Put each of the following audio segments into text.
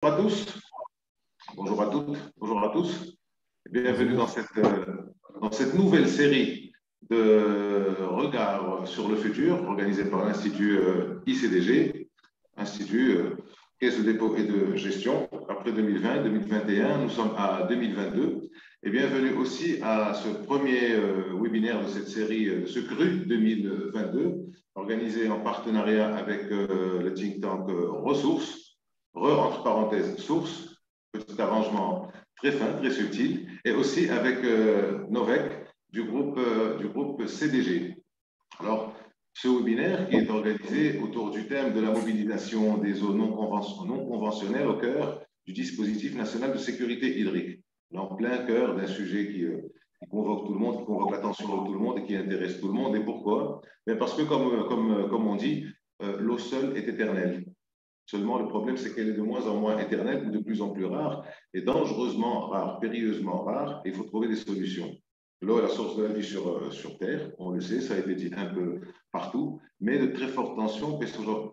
Bonjour à tous, bonjour à toutes, bonjour à tous. Bienvenue dans cette nouvelle série de regards sur le futur organisée par l'Institut ICDG, Institut Caisse de dépôt et de gestion. Après 2020, 2021, nous sommes à 2022. Et bienvenue aussi à ce premier webinaire de cette série, de ce CRU 2022, organisé en partenariat avec le think tank Ressources. Entre parenthèses, source, petit arrangement très fin, très subtil, et aussi avec Novec du groupe CDG. Alors, ce webinaire qui est organisé autour du thème de la mobilisation des zones non conventionnelles au cœur du dispositif national de sécurité hydrique, en plein cœur d'un sujet qui convoque tout le monde, qui convoque l'attention de tout le monde et qui intéresse tout le monde. Et pourquoi? Mais parce que, comme on dit, l'eau seule est éternelle. Seulement, le problème, c'est qu'elle est de moins en moins éternelle ou de plus en plus rare et dangereusement rare, périlleusement rare. Et il faut trouver des solutions. L'eau est la source de la vie sur Terre, on le sait, ça a été dit un peu partout, mais de très fortes tensions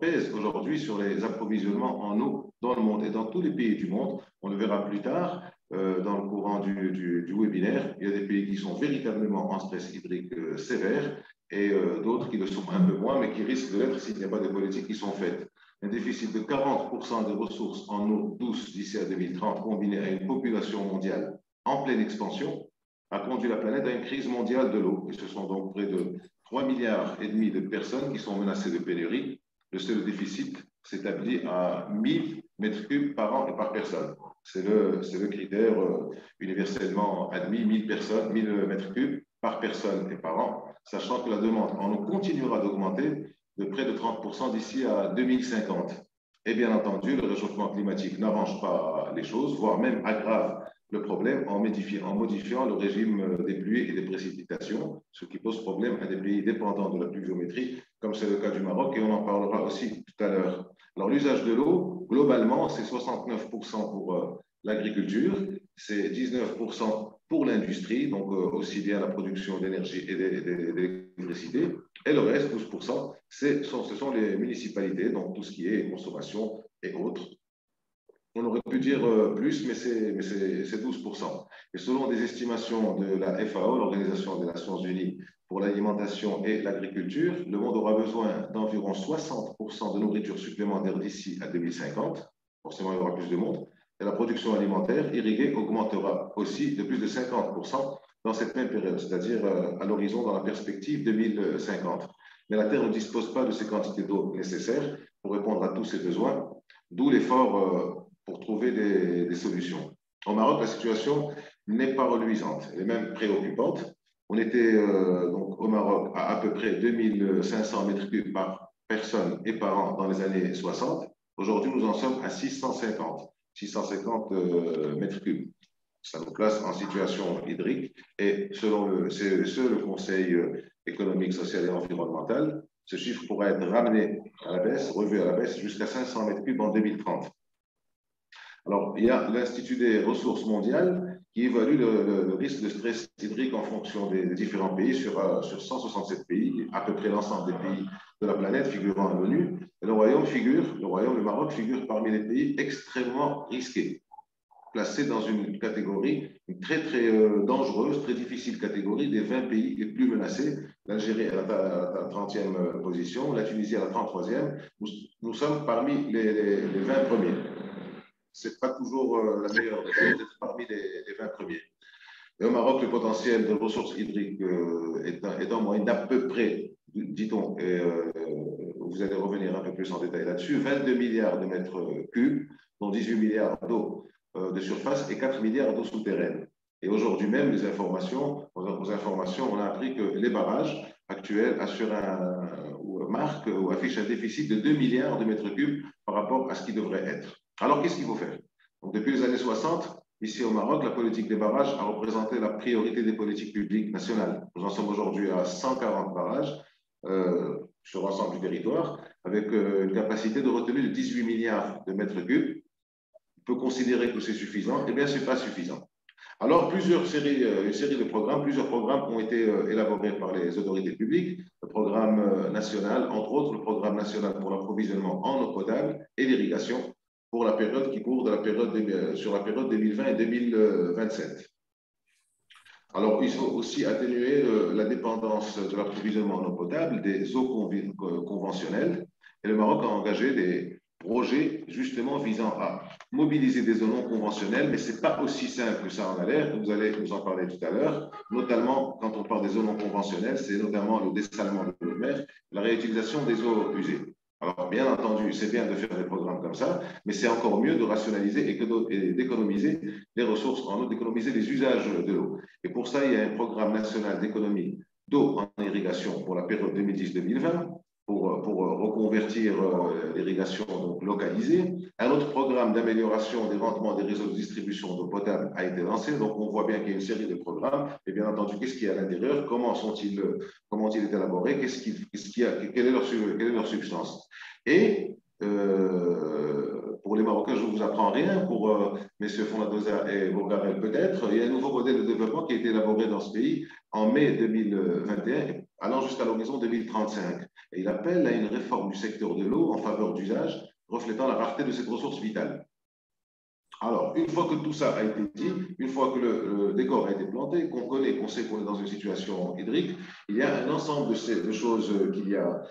pèsent aujourd'hui sur les approvisionnements en eau dans le monde et dans tous les pays du monde. On le verra plus tard dans le courant du webinaire. Il y a des pays qui sont véritablement en stress hydrique sévère et d'autres qui le sont un peu moins, mais qui risquent de l'être s'il n'y a pas de politiques qui sont faites. Un déficit de 40% des ressources en eau douce d'ici à 2030, combiné à une population mondiale en pleine expansion, a conduit la planète à une crise mondiale de l'eau. Et ce sont donc près de 3,5 milliards de personnes qui sont menacées de pénurie. Le seul déficit s'établit à 1000 mètres cubes par an et par personne. C'est le critère universellement admis, 1000 mètres cubes par personne et par an, sachant que la demande en eau continuera d'augmenter de près de 30% d'ici à 2050. Et bien entendu, le réchauffement climatique n'arrange pas les choses, voire même aggrave le problème en modifiant le régime des pluies et des précipitations, ce qui pose problème à des pays dépendants de la pluviométrie, comme c'est le cas du Maroc, et on en parlera aussi tout à l'heure. Alors, l'usage de l'eau, globalement, c'est 69% pour l'agriculture, c'est 19% pour l'industrie, donc aussi bien la production d'énergie et d'électricité, et le reste, 12%, ce sont les municipalités, donc tout ce qui est consommation et autres. On aurait pu dire plus, mais c'est 12%. Et selon des estimations de la FAO, l'Organisation des Nations Unies pour l'alimentation et l'agriculture, le monde aura besoin d'environ 60% de nourriture supplémentaire d'ici à 2050. Forcément, il y aura plus de monde. Et la production alimentaire irriguée augmentera aussi de plus de 50% dans cette même période, c'est-à-dire à l'horizon dans la perspective 2050. Mais la Terre ne dispose pas de ces quantités d'eau nécessaires pour répondre à tous ces besoins, d'où l'effort pour trouver des solutions. Au Maroc, la situation n'est pas reluisante, elle est même préoccupante. On était donc au Maroc à peu près 2500 mètres cubes par personne et par an dans les années 60. Aujourd'hui, nous en sommes à 650 mètres cubes. Ça nous place en situation hydrique et selon le CESE, le Conseil économique, social et environnemental, ce chiffre pourrait être ramené à la baisse, revu à la baisse jusqu'à 500 mètres cubes en 2030. Alors, il y a l'Institut des ressources mondiales qui évalue le risque de stress hydrique en fonction des différents pays sur 167 pays, à peu près l'ensemble des pays de la planète figurant à l'ONU. Le Maroc figure parmi les pays extrêmement risqués, placé dans une catégorie très, très dangereuse, très difficile catégorie des 20 pays les plus menacés. L'Algérie à la 30e position, la Tunisie à la 33e. Nous sommes parmi les 20 premiers. Ce n'est pas toujours la meilleure des choses d'être parmi les 20 premiers. Et au Maroc, le potentiel de ressources hydriques est en moyenne d'à peu près, dit-on, et vous allez revenir un peu plus en détail là-dessus, 22 milliards de mètres cubes, dont 18 milliards d'eau de surface et 4 milliards d'eau souterraine. Et aujourd'hui même, aux informations, on a appris que les barrages actuels marquent ou affichent un déficit de 2 milliards de mètres cubes par rapport à ce qui devrait être. Alors, qu'est-ce qu'il faut faire? Donc, depuis les années 60, ici au Maroc, la politique des barrages a représenté la priorité des politiques publiques nationales. Nous en sommes aujourd'hui à 140 barrages sur l'ensemble du territoire, avec une capacité de retenue de 18 milliards de mètres cubes. On peut considérer que c'est suffisant. Eh bien, ce n'est pas suffisant. Alors, plusieurs programmes ont été élaborés par les autorités publiques. Le programme national, entre autres, le programme national pour l'approvisionnement en eau potable et l'irrigation, pour la période qui court sur la période 2020 et 2027. Alors, il faut aussi atténuer la dépendance de l'approvisionnement en eau potable des eaux conventionnelles. Et le Maroc a engagé des projets justement visant à mobiliser des eaux non conventionnelles, mais ce n'est pas aussi simple que ça en a l'air. Vous allez nous en parler tout à l'heure. Notamment, quand on parle des eaux non conventionnelles, c'est notamment le dessalement de l'eau de mer, la réutilisation des eaux usées. Alors, bien entendu, c'est bien de faire des programmes comme ça, mais c'est encore mieux de rationaliser et d'économiser les ressources en eau, d'économiser les usages de l'eau. Et pour ça, il y a un programme national d'économie d'eau en irrigation pour la période 2010-2020 pour reconvertir l'irrigation localisée. Un autre programme d'amélioration des rendements des réseaux de distribution d'eau potable a été lancé. Donc, on voit bien qu'il y a une série de programmes. Et bien entendu, qu'est-ce qu'il y a à l'intérieur? Comment ont-ils été élaborés? Quelle est leur substance? Et pour les Marocains, je ne vous apprends rien. Pour messieurs Fonladoza et Bourgarel, peut-être, il y a un nouveau modèle de développement qui a été élaboré dans ce pays en mai 2021, allant jusqu'à l'horizon 2035. Et il appelle à une réforme du secteur de l'eau en faveur d'usages reflétant la rareté de cette ressource vitale. Alors, une fois que tout ça a été dit, une fois que le décor a été planté, qu'on sait qu'on est dans une situation hydrique, il y a un ensemble de choses qu'il y a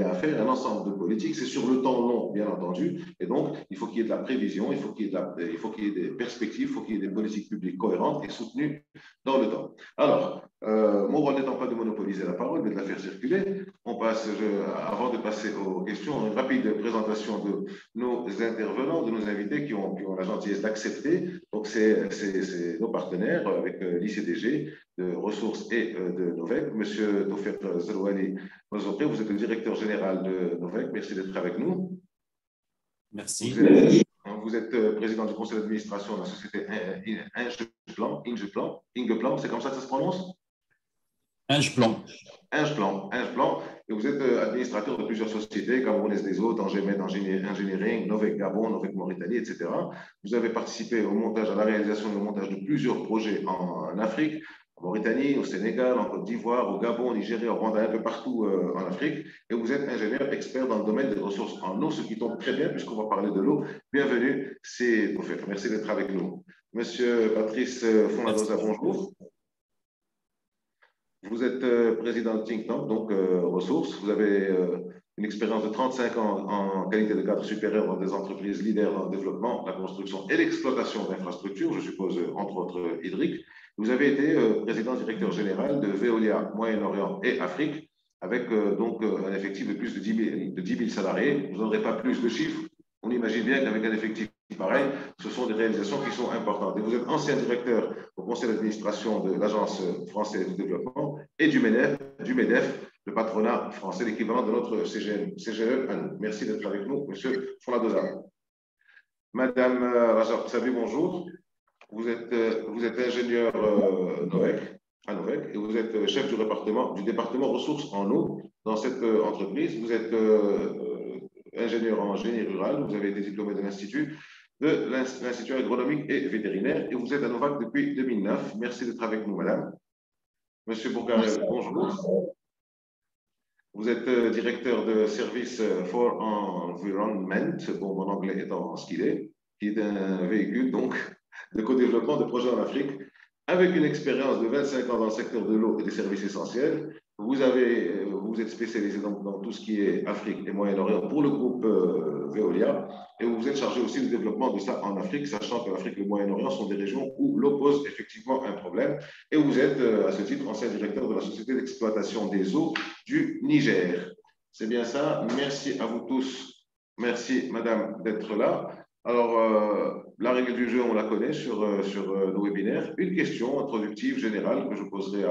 à faire, un ensemble de politiques. C'est sur le temps long, bien entendu. Et donc, il faut qu'il y ait de la prévision, il faut qu'il y ait des perspectives, il faut qu'il y ait des politiques publiques cohérentes et soutenues dans le temps. Alors, mon rôle n'étant pas de monopoliser la parole, mais de la faire circuler, avant de passer aux questions, une rapide présentation de nos intervenants, de nos invités qui ont la gentillesse d'accepter. Donc, c'est nos partenaires avec l'ICDG, de Ressources et de Novec. Monsieur Tofer Zerouani, vous êtes le directeur général de Novec. Merci d'être avec nous. Merci. Vous êtes président du conseil d'administration de la société Ingeplan, c'est comme ça que ça se prononce? Ingeplan. Et vous êtes administrateur de plusieurs sociétés, Camerounaise des Eaux, Tangemed Engineering, Novec Gabon, Novec Mauritanie, etc. Vous avez participé au montage, à la réalisation et au montage de plusieurs projets en Afrique, en Mauritanie, au Sénégal, en Côte d'Ivoire, au Gabon, au Nigeria, au Rwanda, un peu partout en Afrique. Et vous êtes ingénieur expert dans le domaine des ressources en eau, ce qui tombe très bien puisqu'on va parler de l'eau. Bienvenue, c'est Tofer. Merci d'être avec nous. Monsieur Patrice Fonladoza, bonjour. Vous êtes président de Think Tank, donc Ressources. Vous avez une expérience de 35 ans en qualité de cadre supérieur dans des entreprises leaders dans le développement, la construction et l'exploitation d'infrastructures, je suppose entre autres hydriques. Vous avez été président directeur général de Veolia Moyen-Orient et Afrique, avec donc un effectif de plus de 10 000 salariés. Vous n'aurez pas plus de chiffres. On imagine bien qu'avec un effectif pareil, ce sont des réalisations qui sont importantes. Et vous êtes ancien directeur au conseil d'administration de l'Agence française de développement et du MEDEF, le patronat français, l'équivalent de notre CGE à nous. Merci d'être avec nous, monsieur Fonladoza. Madame Rajab Sabi, bonjour. Vous êtes ingénieur à Novec et vous êtes chef du département ressources en eau dans cette entreprise. Vous êtes ingénieur en génie rural, vous avez été diplômé de l'Institut agronomique et vétérinaire et vous êtes à Novak depuis 2009. Merci d'être avec nous, madame. Monsieur Bourgarel, bonjour. Vous êtes directeur de Service for Environment, bon, mon anglais étant ce qu'il est, qui est un véhicule donc de co-développement de projets en Afrique avec une expérience de 25 ans dans le secteur de l'eau et des services essentiels. Vous êtes spécialisé dans tout ce qui est Afrique et Moyen-Orient pour le groupe Veolia et vous êtes chargé aussi du développement de ça en Afrique, sachant que l'Afrique et le Moyen-Orient sont des régions où l'eau pose effectivement un problème. Et vous êtes, à ce titre, ancien directeur de la Société d'exploitation des eaux du Niger. C'est bien ça. Merci à vous tous. Merci, madame, d'être là. Alors, la règle du jeu, on la connaît sur nos webinaires. Une question introductive générale que je poserai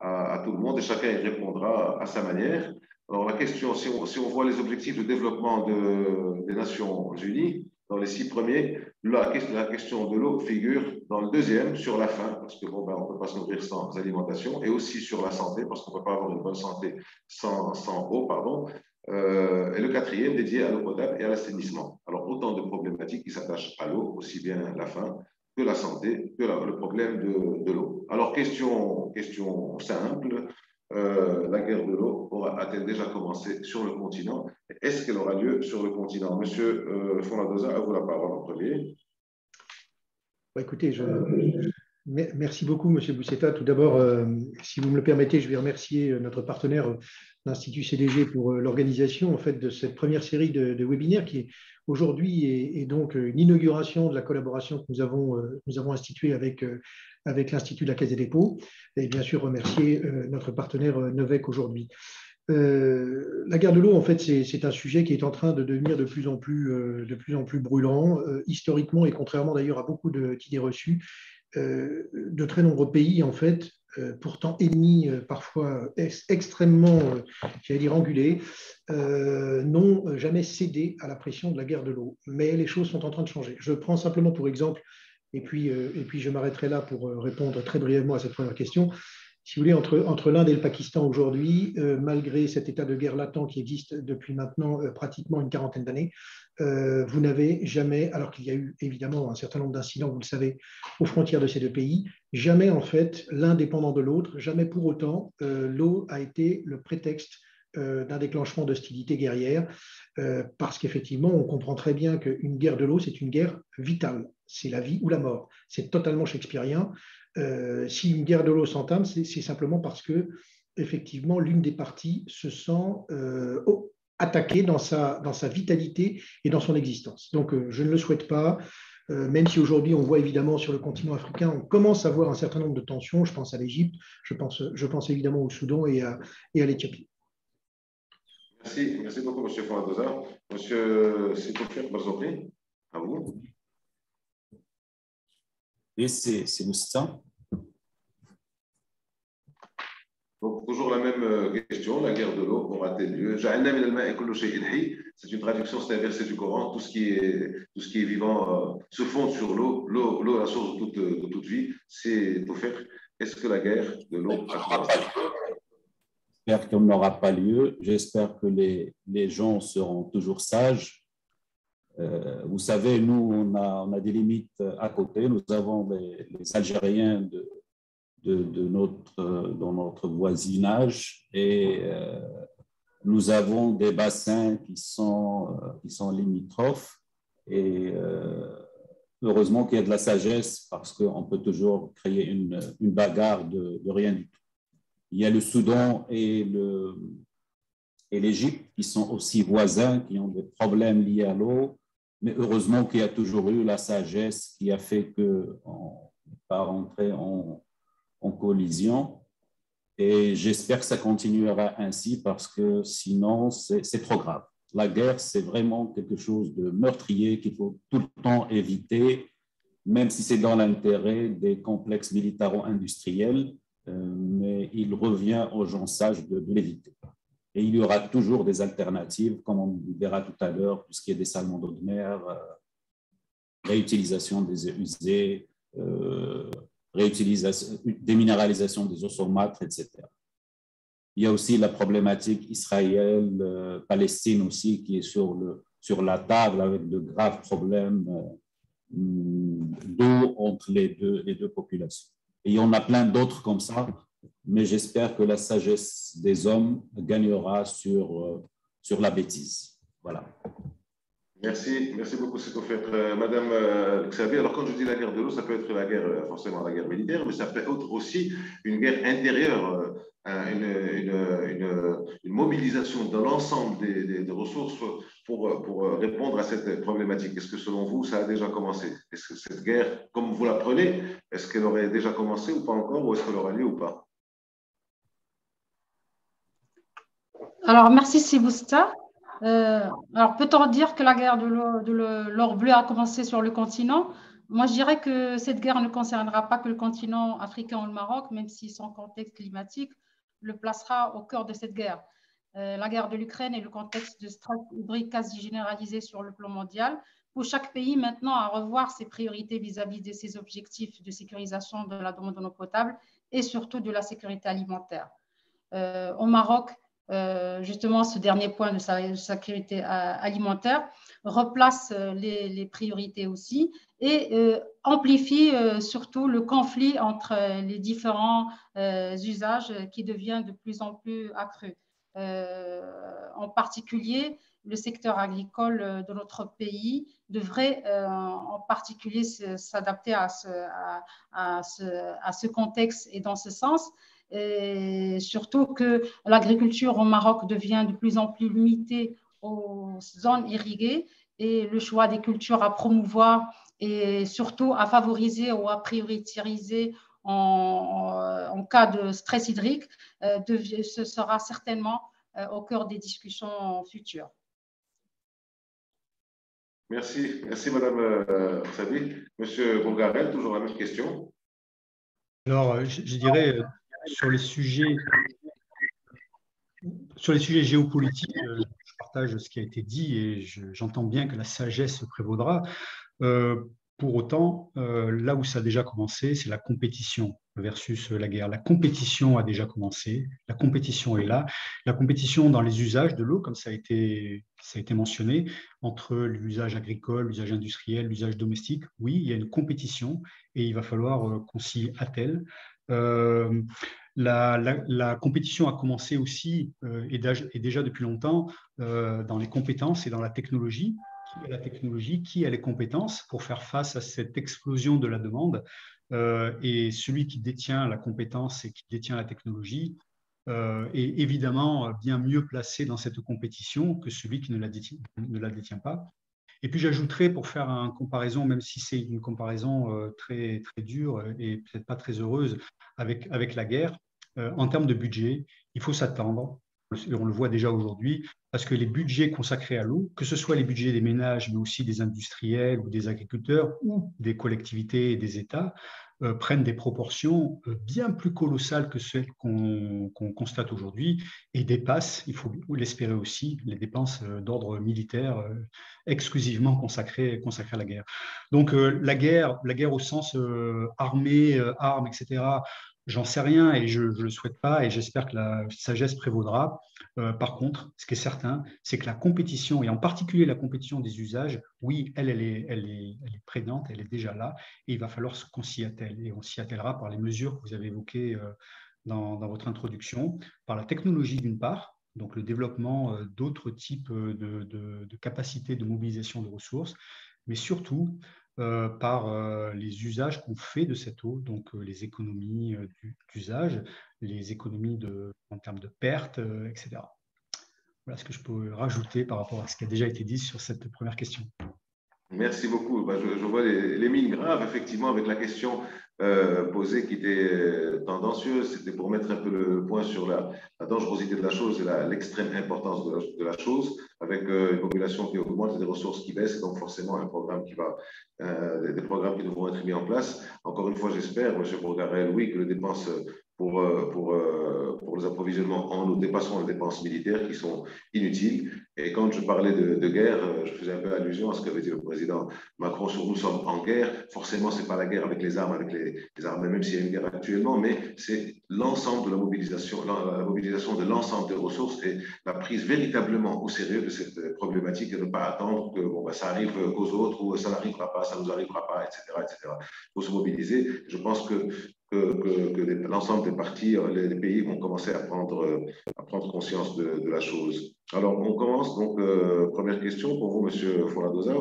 à tout le monde et chacun y répondra à sa manière. Alors, la question, si on voit les objectifs de développement des Nations Unies, dans les 6 premiers, la question de l'eau figure dans le 2e, sur la faim, parce que bon, on ne peut pas se nourrir sans alimentation, et aussi sur la santé, parce qu'on ne peut pas avoir une bonne santé sans eau, pardon. Et le 4e dédié à l'eau potable et à l'assainissement. Alors, autant de problématiques qui s'attachent à l'eau, aussi bien la faim que la santé, que le problème de l'eau. Alors, question simple. la guerre de l'eau a-t-elle déjà commencé sur le continent? Est-ce qu'elle aura lieu sur le continent? Monsieur Fonadoza, à vous la parole en premier. Écoutez, merci beaucoup, Monsieur Bousseta. Tout d'abord, si vous me le permettez, je vais remercier notre partenaire, l'Institut CDG, pour l'organisation en fait, de cette première série de webinaires qui aujourd'hui est donc une inauguration de la collaboration que nous avons instituée avec l'Institut de la Caisse des dépôts, et bien sûr remercier notre partenaire Novec aujourd'hui. La guerre de l'eau, en fait, c'est un sujet qui est en train de devenir de plus en plus brûlant. Historiquement, et contrairement d'ailleurs à beaucoup d'idées reçues, de très nombreux pays, en fait, pourtant ennemis parfois extrêmement, j'allais dire angulés, n'ont jamais cédé à la pression de la guerre de l'eau. Mais les choses sont en train de changer. Je prends simplement pour exemple, et puis je m'arrêterai là pour répondre très brièvement à cette première question. Si vous voulez, entre l'Inde et le Pakistan aujourd'hui, malgré cet état de guerre latent qui existe depuis maintenant pratiquement une quarantaine d'années, vous n'avez jamais, alors qu'il y a eu évidemment un certain nombre d'incidents, vous le savez, aux frontières de ces deux pays, jamais en fait l'un dépendant de l'autre, jamais pour autant l'eau a été le prétexte d'un déclenchement d'hostilité guerrière, parce qu'effectivement, on comprend très bien qu'une guerre de l'eau, c'est une guerre vitale, c'est la vie ou la mort, c'est totalement shakespearien. Si une guerre de l'eau s'entame, c'est simplement parce que effectivement l'une des parties se sent attaquée dans sa vitalité et dans son existence. Donc je ne le souhaite pas, même si aujourd'hui on voit évidemment sur le continent africain, on commence à voir un certain nombre de tensions. Je pense à l'Égypte, je pense évidemment au Soudan et à l'Éthiopie. Merci beaucoup, M. Fonadoza. M. Sitofer Barzokli, à vous. Et c'est Moustin. Donc, toujours la même question, la guerre de l'eau aura-t-elle lieu? C'est une traduction, c'est un verset du Coran. Tout ce qui est vivant se fonde sur l'eau. L'eau est la source de toute vie. C'est tout faire. Est-ce que la guerre de l'eau a commencé? J'espère qu'elle n'aura pas lieu. J'espère que les gens seront toujours sages. Vous savez, nous, on a des limites à côté. Nous avons les Algériens dans notre voisinage et nous avons des bassins qui sont limitrophes. Et heureusement qu'il y a de la sagesse parce qu'on peut toujours créer une bagarre de rien du tout. Il y a le Soudan et l'Égypte qui sont aussi voisins, qui ont des problèmes liés à l'eau. Mais heureusement qu'il y a toujours eu la sagesse qui a fait qu'on n'est pas rentré en collision. Et j'espère que ça continuera ainsi parce que sinon, c'est trop grave. La guerre, c'est vraiment quelque chose de meurtrier qu'il faut tout le temps éviter, même si c'est dans l'intérêt des complexes militaro-industriels, mais il revient aux gens sages de l'éviter. Et il y aura toujours des alternatives, comme on verra tout à l'heure, tout ce qui est dessalement d'eau de mer, réutilisation des eaux usées, déminéralisation des eaux saumâtres, etc. Il y a aussi la problématique Israël-Palestine aussi qui est sur la table avec de graves problèmes d'eau entre les deux populations. Et il y en a plein d'autres comme ça, mais j'espère que la sagesse des hommes gagnera sur la bêtise. Voilà. Merci beaucoup, c'est offert. Madame Xavier, alors quand je dis la guerre de l'eau, ça peut être la guerre, forcément la guerre militaire, mais ça peut être aussi une guerre intérieure, une mobilisation de l'ensemble des ressources pour répondre à cette problématique. Est-ce que selon vous, ça a déjà commencé? Est-ce que cette guerre, comme vous la prenez, est-ce qu'elle aurait déjà commencé ou pas encore, ou est-ce qu'elle aura lieu ou pas? Alors, merci Sibousta. Alors, peut-on dire que la guerre de l'or bleu a commencé sur le continent? Moi, je dirais que cette guerre ne concernera pas que le continent africain ou le Maroc, même si son contexte climatique le placera au cœur de cette guerre. La guerre de l'Ukraine et le contexte de stress hydrique quasi généralisé sur le plan mondial poussent chaque pays maintenant à revoir ses priorités vis-à-vis de ses objectifs de sécurisation de la demande en eau potable et surtout de la sécurité alimentaire. Au Maroc, justement, ce dernier point de sa sécurité alimentaire, replace les priorités aussi et amplifie surtout le conflit entre les différents usages qui devient de plus en plus accru. En particulier, le secteur agricole de notre pays devrait en particulier s'adapter à ce contexte et dans ce sens. Et surtout que l'agriculture au Maroc devient de plus en plus limitée aux zones irriguées et le choix des cultures à promouvoir et surtout à favoriser ou à prioriser en cas de stress hydrique, ce sera certainement au cœur des discussions futures. Merci, merci Madame Sabi. Monsieur Bongarel, toujours la même question. Alors, je dirais sur les sujets géopolitiques, je partage ce qui a été dit et j'entends bien que la sagesse prévaudra. Pour autant, là où ça a déjà commencé, c'est la compétition versus la guerre. La compétition a déjà commencé, la compétition est là. La compétition dans les usages de l'eau, comme ça a été mentionné, entre l'usage agricole, l'usage industriel, l'usage domestique. Oui, il y a une compétition et il va falloir qu'on s'y attelle. La compétition a commencé aussi et déjà depuis longtemps dans les compétences et dans la technologie. Qui a la technologie, qui a les compétences pour faire face à cette explosion de la demande. Et celui qui détient la compétence et qui détient la technologie est évidemment bien mieux placé dans cette compétition que celui qui ne la détient pas. Et puis j'ajouterais, pour faire une comparaison, même si c'est une comparaison très, très dure et peut-être pas très heureuse avec la guerre, en termes de budget, il faut s'attendre, et on le voit déjà aujourd'hui, parce que les budgets consacrés à l'eau, que ce soit les budgets des ménages, mais aussi des industriels ou des agriculteurs ou des collectivités et des États, prennent des proportions bien plus colossales que celles qu'on constate aujourd'hui et dépassent, il faut l'espérer aussi, les dépenses d'ordre militaire exclusivement consacrées à la guerre. Donc la guerre au sens armée, armes, etc., j'en sais rien et je ne le souhaite pas et j'espère que la sagesse prévaudra. Par contre, ce qui est certain, c'est que la compétition, et en particulier la compétition des usages, oui, elle est prégnante, elle est déjà là et il va falloir qu'on s'y attelle. Et on s'y attellera par les mesures que vous avez évoquées dans votre introduction, par la technologie d'une part, donc le développement d'autres types de capacités de mobilisation de ressources, mais surtout par les usages qu'on fait de cette eau, donc les économies d'usage, les économies en termes de pertes, etc. Voilà ce que je peux rajouter par rapport à ce qui a déjà été dit sur cette première question. Merci beaucoup. Je vois les mines graves, effectivement, avec la question posée qui était tendancieuse. C'était pour mettre un peu le point sur la dangerosité de la chose et l'extrême importance de la chose, avec une population qui augmente et des ressources qui baissent, et donc forcément un programme des programmes qui devront être mis en place. Encore une fois, j'espère, M. Bourgarel, oui, que les dépenses pour les approvisionnements en eau dépasseront les dépenses militaires qui sont inutiles. Et quand je parlais de guerre, je faisais un peu allusion à ce qu'avait dit le président Macron sur nous sommes en guerre. Forcément, ce n'est pas la guerre avec les armes, avec les armes, même s'il y a une guerre actuellement, mais c'est l'ensemble de la mobilisation de l'ensemble des ressources et la prise véritablement au sérieux de cette problématique et ne pas attendre que ça arrive qu'aux autres ou ça n'arrivera pas, ça ne nous arrivera pas, etc., etc. Il faut se mobiliser. Je pense que l'ensemble des partis, les pays vont commencer à prendre conscience de la chose. Alors, on commence. Donc, première question pour vous, M. Fouradoza.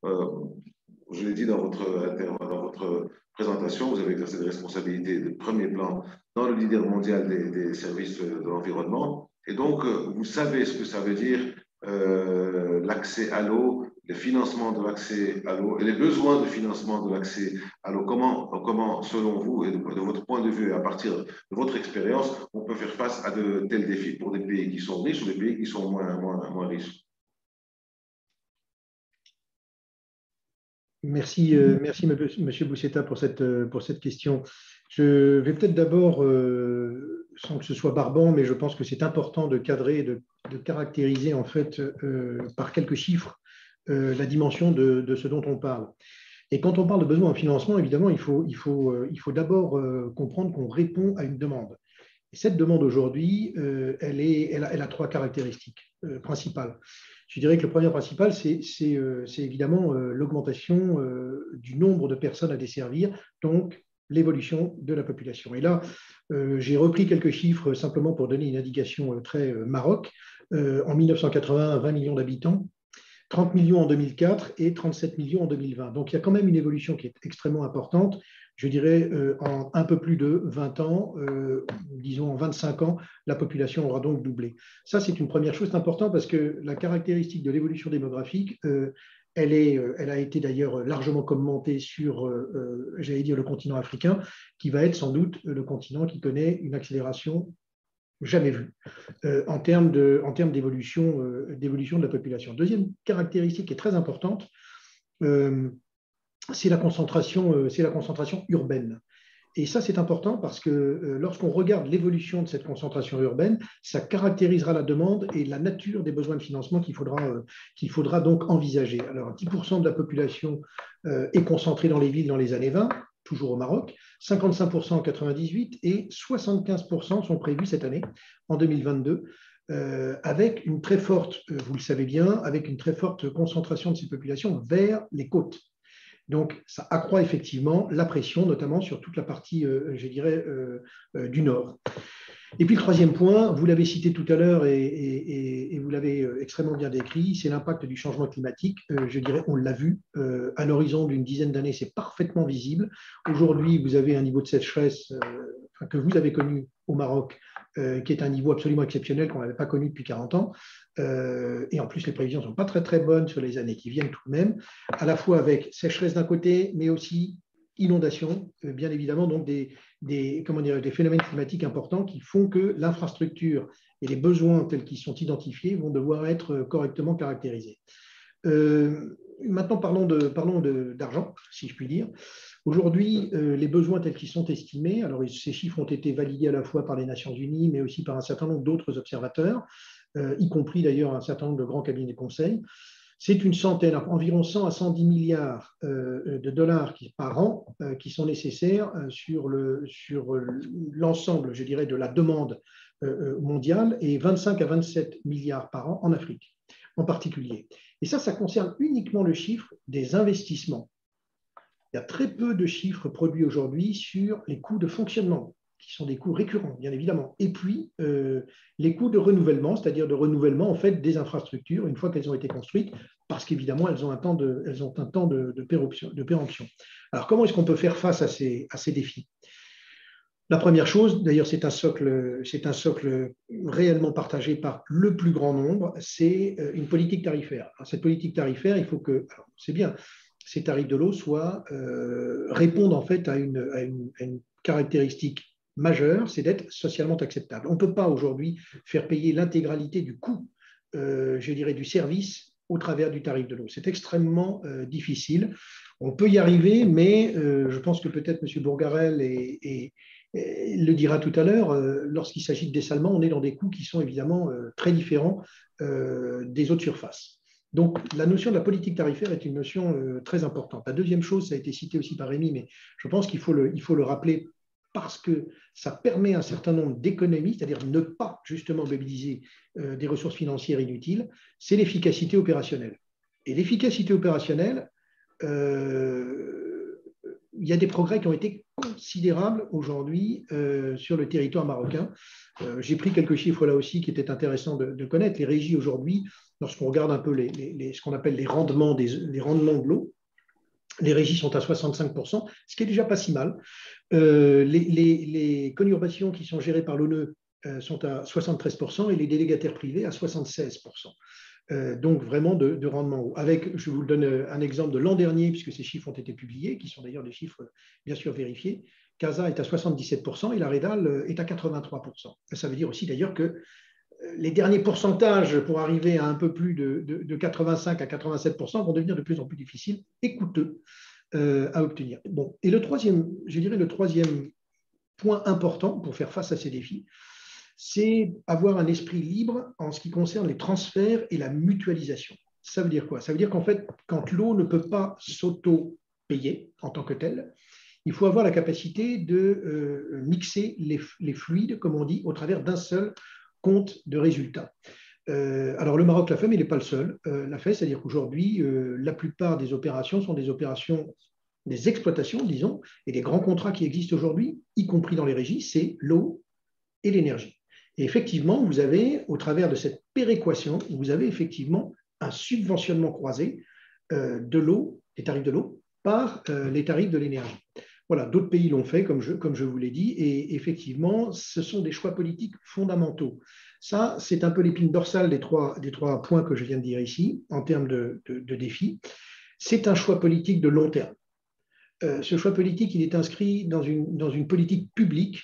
Je l'ai dit dans votre présentation, vous avez exercé des responsabilités de premier plan dans le leader mondial des services de l'environnement. Et donc, vous savez ce que ça veut dire l'accès à l'eau, le financement de l'accès à l'eau et les besoins de financement de l'accès à l'eau. Comment, selon vous, et de votre point de vue, à partir de votre expérience, on peut faire face à de tels défis pour des pays qui sont riches ou des pays qui sont moins riches? Merci, Monsieur Bousseta, pour cette question. Je vais peut-être d'abord, sans que ce soit barbant, mais je pense que c'est important de cadrer et de caractériser en fait par quelques chiffres la dimension de ce dont on parle. Et quand on parle de besoin en financement, évidemment, il faut d'abord comprendre qu'on répond à une demande. Et cette demande aujourd'hui, elle a trois caractéristiques principales. Je dirais que le premier principal, c'est évidemment l'augmentation du nombre de personnes à desservir, donc l'évolution de la population. Et là, j'ai repris quelques chiffres simplement pour donner une indication très Maroc. En 1980, 20 millions d'habitants, 30 millions en 2004 et 37 millions en 2020. Donc il y a quand même une évolution qui est extrêmement importante. Je dirais en un peu plus de 20 ans, disons en 25 ans, la population aura donc doublé. Ça, c'est une première chose importante parce que la caractéristique de l'évolution démographique, elle a été d'ailleurs largement commentée sur, j'allais dire, le continent africain, qui va être sans doute le continent qui connaît une accélération jamais vue en termes d'évolution de la population. Deuxième caractéristique qui est très importante, c'est la concentration urbaine. Et ça, c'est important parce que lorsqu'on regarde l'évolution de cette concentration urbaine, ça caractérisera la demande et la nature des besoins de financement qu'il faudra donc envisager. Alors, 10% de la population est concentrée dans les villes dans les années 20, toujours au Maroc, 55% en 98 et 75% sont prévus cette année, en 2022. Avec une très forte, vous le savez bien, avec une très forte concentration de ces populations vers les côtes. Donc, ça accroît effectivement la pression, notamment sur toute la partie, je dirais, du nord. Et puis, le troisième point, vous l'avez cité tout à l'heure et vous l'avez extrêmement bien décrit, c'est l'impact du changement climatique. Je dirais, on l'a vu, à l'horizon d'une dizaine d'années, c'est parfaitement visible. Aujourd'hui, vous avez un niveau de sécheresse que vous avez connu au Maroc, qui est un niveau absolument exceptionnel qu'on n'avait pas connu depuis 40 ans. Et en plus, les prévisions ne sont pas très, très bonnes sur les années qui viennent tout de même, à la fois avec sécheresse d'un côté, mais aussi inondations, bien évidemment, donc des phénomènes climatiques importants qui font que l'infrastructure et les besoins tels qu'ils sont identifiés vont devoir être correctement caractérisés. Maintenant, parlons d'argent, si je puis dire. Aujourd'hui, les besoins tels qu'ils sont estimés, alors ces chiffres ont été validés à la fois par les Nations Unies, mais aussi par un certain nombre d'autres observateurs, y compris d'ailleurs un certain nombre de grands cabinets de conseil. C'est une centaine, environ 100 à 110 milliards de dollars par an qui sont nécessaires sur l'ensemble, je dirais, de la demande mondiale et 25 à 27 milliards par an en Afrique en particulier. Et ça concerne uniquement le chiffre des investissements. Il y a très peu de chiffres produits aujourd'hui sur les coûts de fonctionnement, qui sont des coûts récurrents, bien évidemment. Et puis, les coûts de renouvellement, c'est-à-dire de renouvellement en fait, des infrastructures une fois qu'elles ont été construites, parce qu'évidemment, elles ont un temps de péremption. Alors, comment est-ce qu'on peut faire face à ces défis? La première chose, d'ailleurs, c'est un socle réellement partagé par le plus grand nombre, c'est une politique tarifaire. Alors, cette politique tarifaire, il faut que, c'est bien, ces tarifs de l'eau répondent en fait à une caractéristique majeure, c'est d'être socialement acceptable. On ne peut pas aujourd'hui faire payer l'intégralité du coût, je dirais, du service au travers du tarif de l'eau. C'est extrêmement difficile. On peut y arriver, mais je pense que peut-être M. Bourgarel le dira tout à l'heure, lorsqu'il s'agit de dessalement, on est dans des coûts qui sont évidemment très différents des autres surfaces. Donc, la notion de la politique tarifaire est une notion très importante. La deuxième chose, ça a été cité aussi par Rémi, mais je pense qu'il faut le rappeler parce que ça permet un certain nombre d'économies, c'est-à-dire ne pas justement mobiliser des ressources financières inutiles, c'est l'efficacité opérationnelle. Et l'efficacité opérationnelle, il y a des progrès qui ont été considérables aujourd'hui sur le territoire marocain. J'ai pris quelques chiffres là aussi qui étaient intéressants de connaître. Les régies aujourd'hui, lorsqu'on regarde un peu ce qu'on appelle les rendements de l'eau, les régies sont à 65%, ce qui est déjà pas si mal. Les conurbations qui sont gérées par l'ONE sont à 73% et les délégataires privés à 76%. Donc vraiment de rendement haut. Je vous donne un exemple de l'an dernier, puisque ces chiffres ont été publiés, qui sont d'ailleurs des chiffres bien sûr vérifiés. Casa est à 77% et la Redal est à 83%. Ça veut dire aussi d'ailleurs que les derniers pourcentages pour arriver à un peu plus de 85 à 87% vont devenir de plus en plus difficiles et coûteux à obtenir. Bon. Et le troisième point important pour faire face à ces défis, c'est avoir un esprit libre en ce qui concerne les transferts et la mutualisation. Ça veut dire quoi? Ça veut dire qu'en fait, quand l'eau ne peut pas s'auto-payer en tant que telle, il faut avoir la capacité de mixer les fluides, comme on dit, au travers d'un seul compte de résultats. Alors le Maroc l'a fait, mais il n'est pas le seul. L'a fait, c'est-à-dire qu'aujourd'hui, la plupart des opérations sont des opérations, des exploitations, disons, et les grands contrats qui existent aujourd'hui, y compris dans les régies, c'est l'eau et l'énergie. Et effectivement, vous avez, au travers de cette péréquation, vous avez effectivement un subventionnement croisé de l'eau, des tarifs de l'eau, par les tarifs de l'énergie. Voilà, d'autres pays l'ont fait, comme je vous l'ai dit, et effectivement, ce sont des choix politiques fondamentaux. Ça, c'est un peu l'épine dorsale des trois points que je viens de dire ici, en termes de défis. C'est un choix politique de long terme. Ce choix politique, il est inscrit dans une politique publique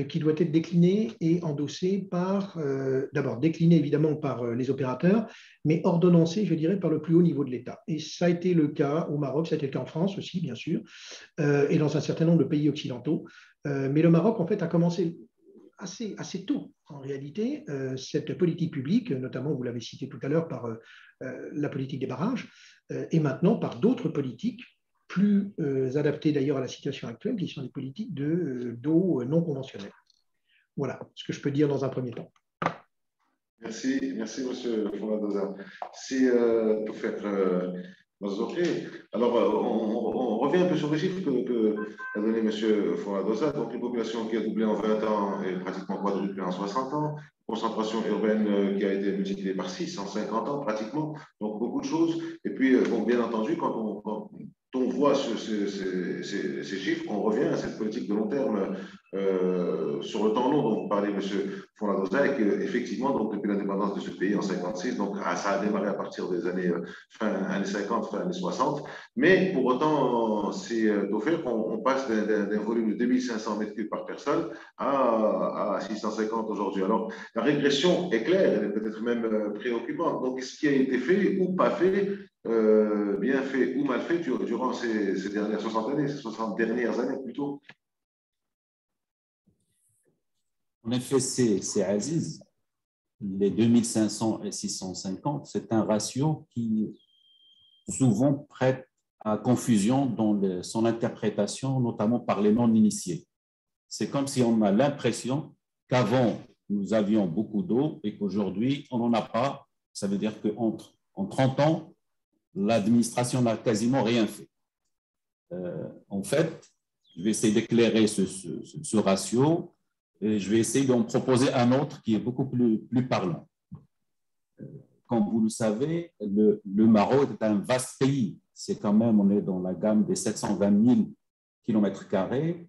qui doit être déclinée et endossée par, d'abord déclinée évidemment par les opérateurs, mais ordonnancée, je dirais, par le plus haut niveau de l'État. Et ça a été le cas au Maroc, ça a été le cas en France aussi, bien sûr, et dans un certain nombre de pays occidentaux. Mais le Maroc, en fait, a commencé assez tôt, en réalité, cette politique publique, notamment, vous l'avez cité tout à l'heure, par la politique des barrages, et maintenant par d'autres politiques plus adaptées d'ailleurs à la situation actuelle, qui sont des politiques d'eau non conventionnelles. Voilà ce que je peux dire dans un premier temps. Merci, M. Fouradoza. Si pour faire alors, on revient un peu sur les chiffres qu'a donné M. Fouradoza. Donc, une population qui a doublé en 20 ans et pratiquement quadruplé en 60 ans. Concentration urbaine qui a été multipliée par 6 en 50 ans, pratiquement. Donc, beaucoup de choses. Et puis, bon, bien entendu, quand on voit ces chiffres, on revient à cette politique de long terme sur le temps long dont vous parlez, M. Fouradoza, et qu'effectivement, donc, depuis l'indépendance de ce pays en 1956, donc, ça a démarré à partir des années fin années 50, fin années 60, mais pour autant, c'est offert qu'on passe d'un volume de 2500 mètres cubes par personne à 650 aujourd'hui. Alors, la régression est claire, elle est peut-être même préoccupante. Donc, ce qui a été fait ou pas fait, bien fait ou mal fait durant ces dernières 60 années, ces 60 dernières années plutôt. En effet, c'est Aziz. Les 2500 et 650, c'est un ratio qui souvent prête à confusion dans son interprétation, notamment par les non-initiés. C'est comme si on a l'impression qu'avant, nous avions beaucoup d'eau et qu'aujourd'hui, on n'en a pas. Ça veut dire qu'en 30 ans, l'administration n'a quasiment rien fait. En fait, je vais essayer d'éclairer ce ratio et je vais essayer d'en proposer un autre qui est beaucoup plus parlant. Comme vous le savez, le Maroc est un vaste pays. C'est quand même, on est dans la gamme des 720 000 km²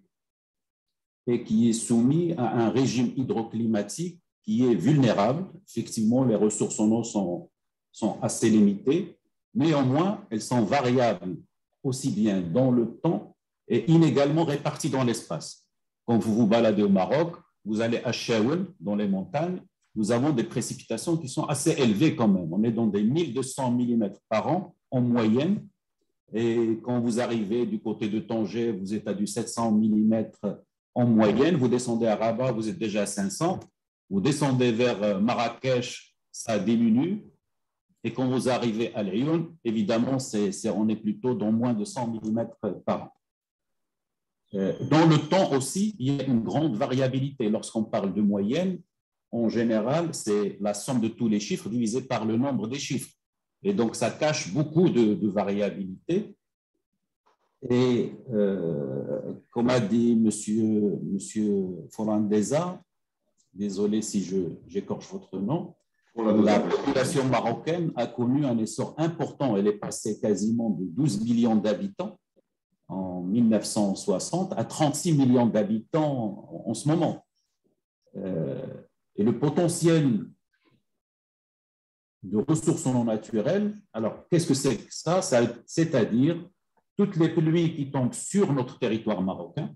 et qui est soumis à un régime hydroclimatique qui est vulnérable. Effectivement, les ressources en eau sont assez limitées. Néanmoins, elles sont variables aussi bien dans le temps et inégalement réparties dans l'espace. Quand vous vous baladez au Maroc, vous allez à Chaouen, dans les montagnes, nous avons des précipitations qui sont assez élevées quand même. On est dans des 1200 mm par an en moyenne. Et quand vous arrivez du côté de Tanger, vous êtes à du 700 mm en moyenne. Vous descendez à Rabat, vous êtes déjà à 500. Vous descendez vers Marrakech, ça diminue. Et quand vous arrivez à Lyon, évidemment, on est plutôt dans moins de 100 mm par an. Dans le temps aussi, il y a une grande variabilité. Lorsqu'on parle de moyenne, en général, c'est la somme de tous les chiffres divisée par le nombre des chiffres. Et donc, ça cache beaucoup de variabilité. Et comme a dit M. Fouradoza, désolé si j'écorche votre nom, la population marocaine a connu un essor important. Elle est passée quasiment de 12 millions d'habitants en 1960 à 36 millions d'habitants en ce moment. Et le potentiel de ressources non naturelles, alors qu'est-ce que c'est que ça? C'est-à-dire toutes les pluies qui tombent sur notre territoire marocain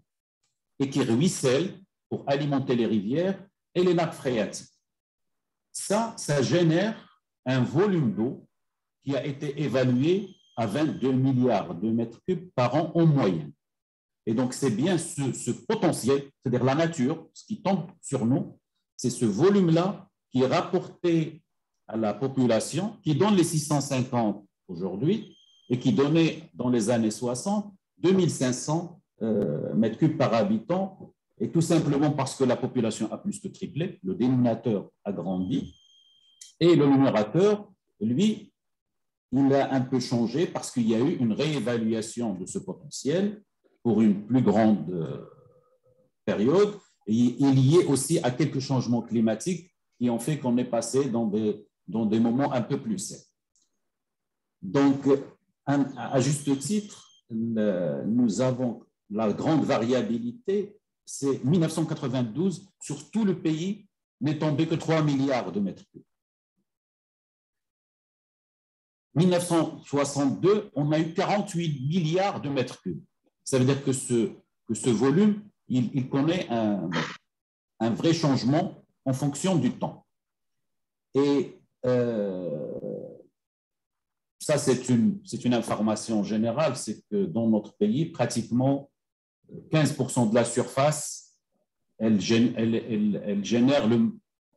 et qui ruissellent pour alimenter les rivières et les nappes phréatiques. Ça génère un volume d'eau qui a été évalué à 22 milliards de mètres cubes par an en moyenne. Et donc, c'est bien ce potentiel, c'est-à-dire la nature, ce qui tombe sur nous, c'est ce volume-là qui est rapporté à la population, qui donne les 650 aujourd'hui et qui donnait dans les années 60 2500 mètres cubes par habitant, et tout simplement parce que la population a plus que triplé, le dénominateur a grandi, et le numérateur, lui, il a un peu changé parce qu'il y a eu une réévaluation de ce potentiel pour une plus grande période, et il y est aussi à quelques changements climatiques qui ont fait qu'on est passé dans des moments un peu plus secs. Donc, à juste titre, nous avons la grande variabilité, c'est 1992, sur tout le pays, n'est tombé que 3 milliards de mètres cubes. 1962, on a eu 48 milliards de mètres cubes. Ça veut dire que ce volume, il connaît un vrai changement en fonction du temps. Et ça, c'est une information générale, c'est que dans notre pays, pratiquement 15% de la surface, elle génère,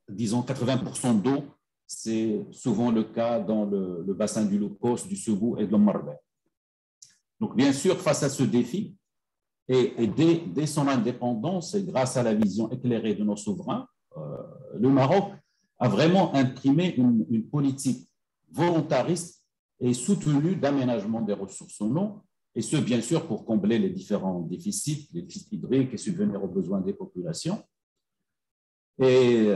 disons, 80% d'eau. C'est souvent le cas dans le bassin du Loukos, du Soubou et de l'Omarbe. Donc, bien sûr, face à ce défi, et dès son indépendance, et grâce à la vision éclairée de nos souverains, le Maroc a vraiment imprimé une politique volontariste et soutenue d'aménagement des ressources en eau, et ce, bien sûr, pour combler les différents déficits, les déficits hydriques et subvenir aux besoins des populations. Et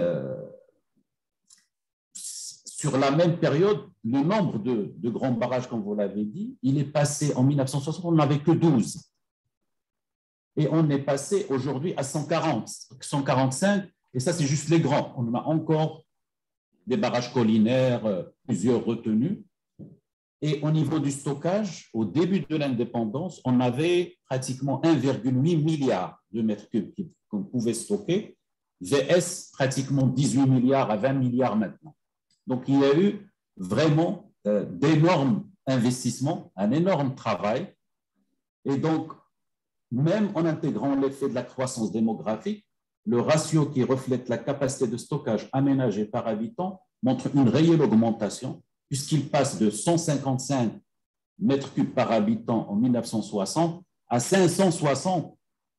sur la même période, le nombre de grands barrages, comme vous l'avez dit, il est passé en 1960, on n'avait que 12. Et on est passé aujourd'hui à 140, 145, et ça, c'est juste les grands. On a encore des barrages collinaires, plusieurs retenus. Et au niveau du stockage, au début de l'indépendance, on avait pratiquement 1,8 milliard de mètres cubes qu'on pouvait stocker, VS pratiquement 18 milliards à 20 milliards maintenant. Donc, il y a eu vraiment d'énormes investissements, un énorme travail. Et donc, même en intégrant l'effet de la croissance démographique, le ratio qui reflète la capacité de stockage aménagée par habitant montre une réelle augmentation, puisqu'il passe de 155 mètres cubes par habitant en 1960 à 560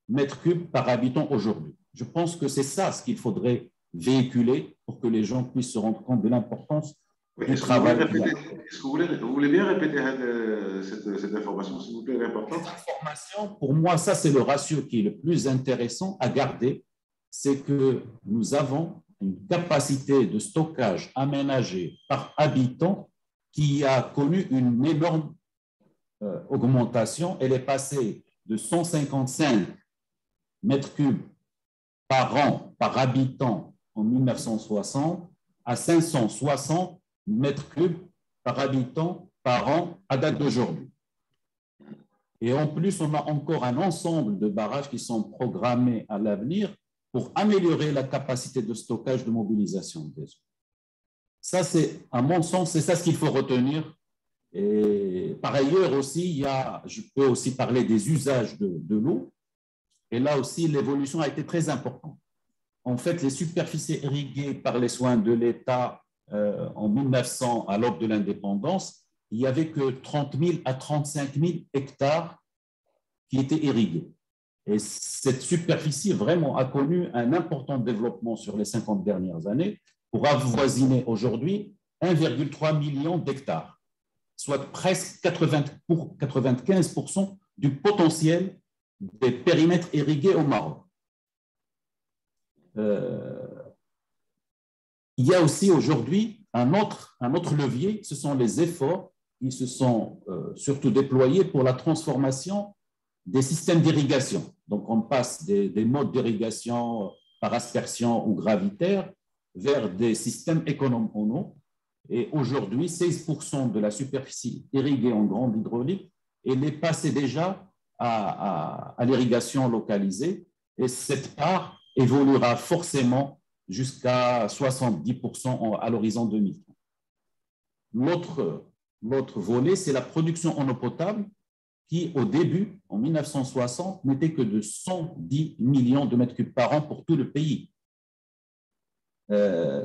mètres cubes par habitant aujourd'hui. Je pense que c'est ça ce qu'il faudrait véhiculer pour que les gens puissent se rendre compte de l'importance du travail. Est-ce que vous voulez bien répéter cette information, s'il vous plaît, l'importance? Cette information, pour moi, ça c'est le ratio qui est le plus intéressant à garder, c'est que nous avons une capacité de stockage aménagée par habitant qui a connu une énorme augmentation. Elle est passée de 155 mètres cubes par an, par habitant en 1960 à 560 mètres cubes par habitant par an à date d'aujourd'hui. Et en plus, on a encore un ensemble de barrages qui sont programmés à l'avenir pour améliorer la capacité de stockage de mobilisation des eaux. Ça, c'est, à mon sens, c'est ça ce qu'il faut retenir. Et par ailleurs aussi, je peux aussi parler des usages de l'eau. Et là aussi, l'évolution a été très importante. En fait, les superficies irriguées par les soins de l'État en 1900, à l'aube de l'indépendance, il n'y avait que 30 000 à 35 000 hectares qui étaient irrigués. Et cette superficie vraiment a connu un important développement sur les 50 dernières années pour avoisiner aujourd'hui 1,3 million d'hectares, soit presque 95% du potentiel des périmètres irrigués au Maroc. Il y a aussi aujourd'hui un autre levier, ce sont les efforts qui se sont surtout déployés pour la transformation des systèmes d'irrigation. Donc, on passe des modes d'irrigation par aspersion ou gravitaire vers des systèmes économes en eau. Et aujourd'hui, 16% de la superficie irriguée en grande hydraulique, elle est passée déjà à l'irrigation localisée. Et cette part évoluera forcément jusqu'à 70% à l'horizon 2030. L'autre volet, c'est la production en eau potable qui, au début, en 1960, n'était que de 110 millions de mètres cubes par an pour tout le pays,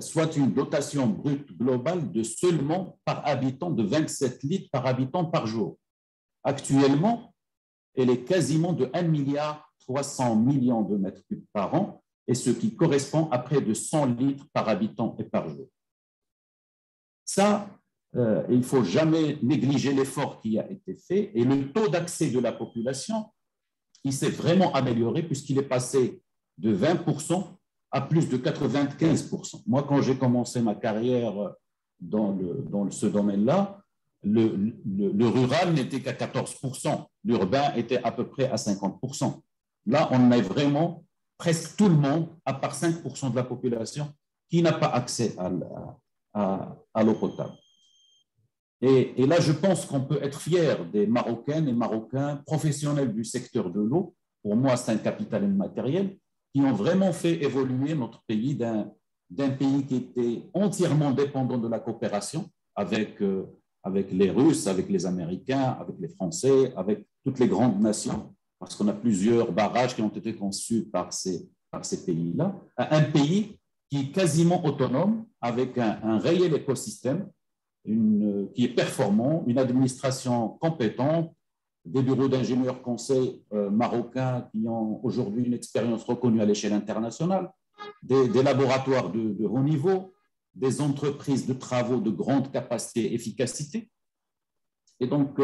soit une dotation brute globale de seulement par habitant de 27 litres par habitant par jour. Actuellement, elle est quasiment de 1,3 milliard de mètres cubes par an, et ce qui correspond à près de 100 litres par habitant et par jour. Ça, il ne faut jamais négliger l'effort qui a été fait, et le taux d'accès de la population, il s'est vraiment amélioré puisqu'il est passé de 20% à plus de 95%. Moi, quand j'ai commencé ma carrière dans ce domaine-là, le rural n'était qu'à 14%, l'urbain était à peu près à 50%. Là, on a vraiment presque tout le monde, à part 5% de la population, qui n'a pas accès à l'eau potable. Et là, je pense qu'on peut être fier des Marocaines et Marocains professionnels du secteur de l'eau. Pour moi, c'est un capital immatériel qui ont vraiment fait évoluer notre pays d'un pays qui était entièrement dépendant de la coopération avec les Russes, avec les Américains, avec les Français, avec toutes les grandes nations, parce qu'on a plusieurs barrages qui ont été conçus par ces pays-là. Un pays qui est quasiment autonome, avec un réel écosystème, qui est performant, une administration compétente, des bureaux d'ingénieurs conseils marocains qui ont aujourd'hui une expérience reconnue à l'échelle internationale, des laboratoires de haut niveau, des entreprises de travaux de grande capacité et efficacité. Et donc,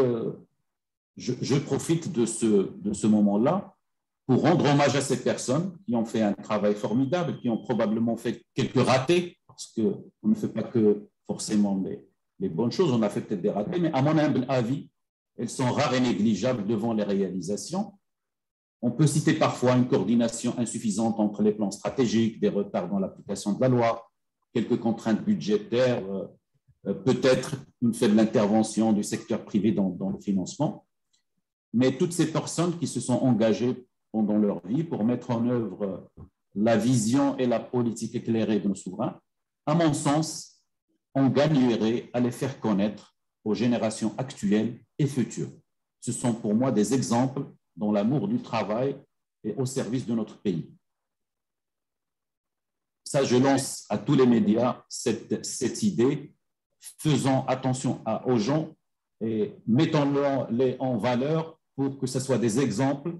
je profite de ce moment-là pour rendre hommage à ces personnes qui ont fait un travail formidable, qui ont probablement fait quelques ratés, parce qu'on ne fait pas que forcément les bonnes choses, on a fait peut-être des ratés, mais à mon humble avis, elles sont rares et négligeables devant les réalisations. On peut citer parfois une coordination insuffisante entre les plans stratégiques, des retards dans l'application de la loi, quelques contraintes budgétaires, peut-être une faible intervention du secteur privé dans le financement. Mais toutes ces personnes qui se sont engagées pendant leur vie pour mettre en œuvre la vision et la politique éclairée de nos souverains, à mon sens, on gagnerait à les faire connaître aux générations actuelles et futures. Ce sont pour moi des exemples dont l'amour du travail est au service de notre pays. Ça, je lance à tous les médias cette idée. Faisons attention aux gens et mettons-les en valeur pour que ce soit des exemples.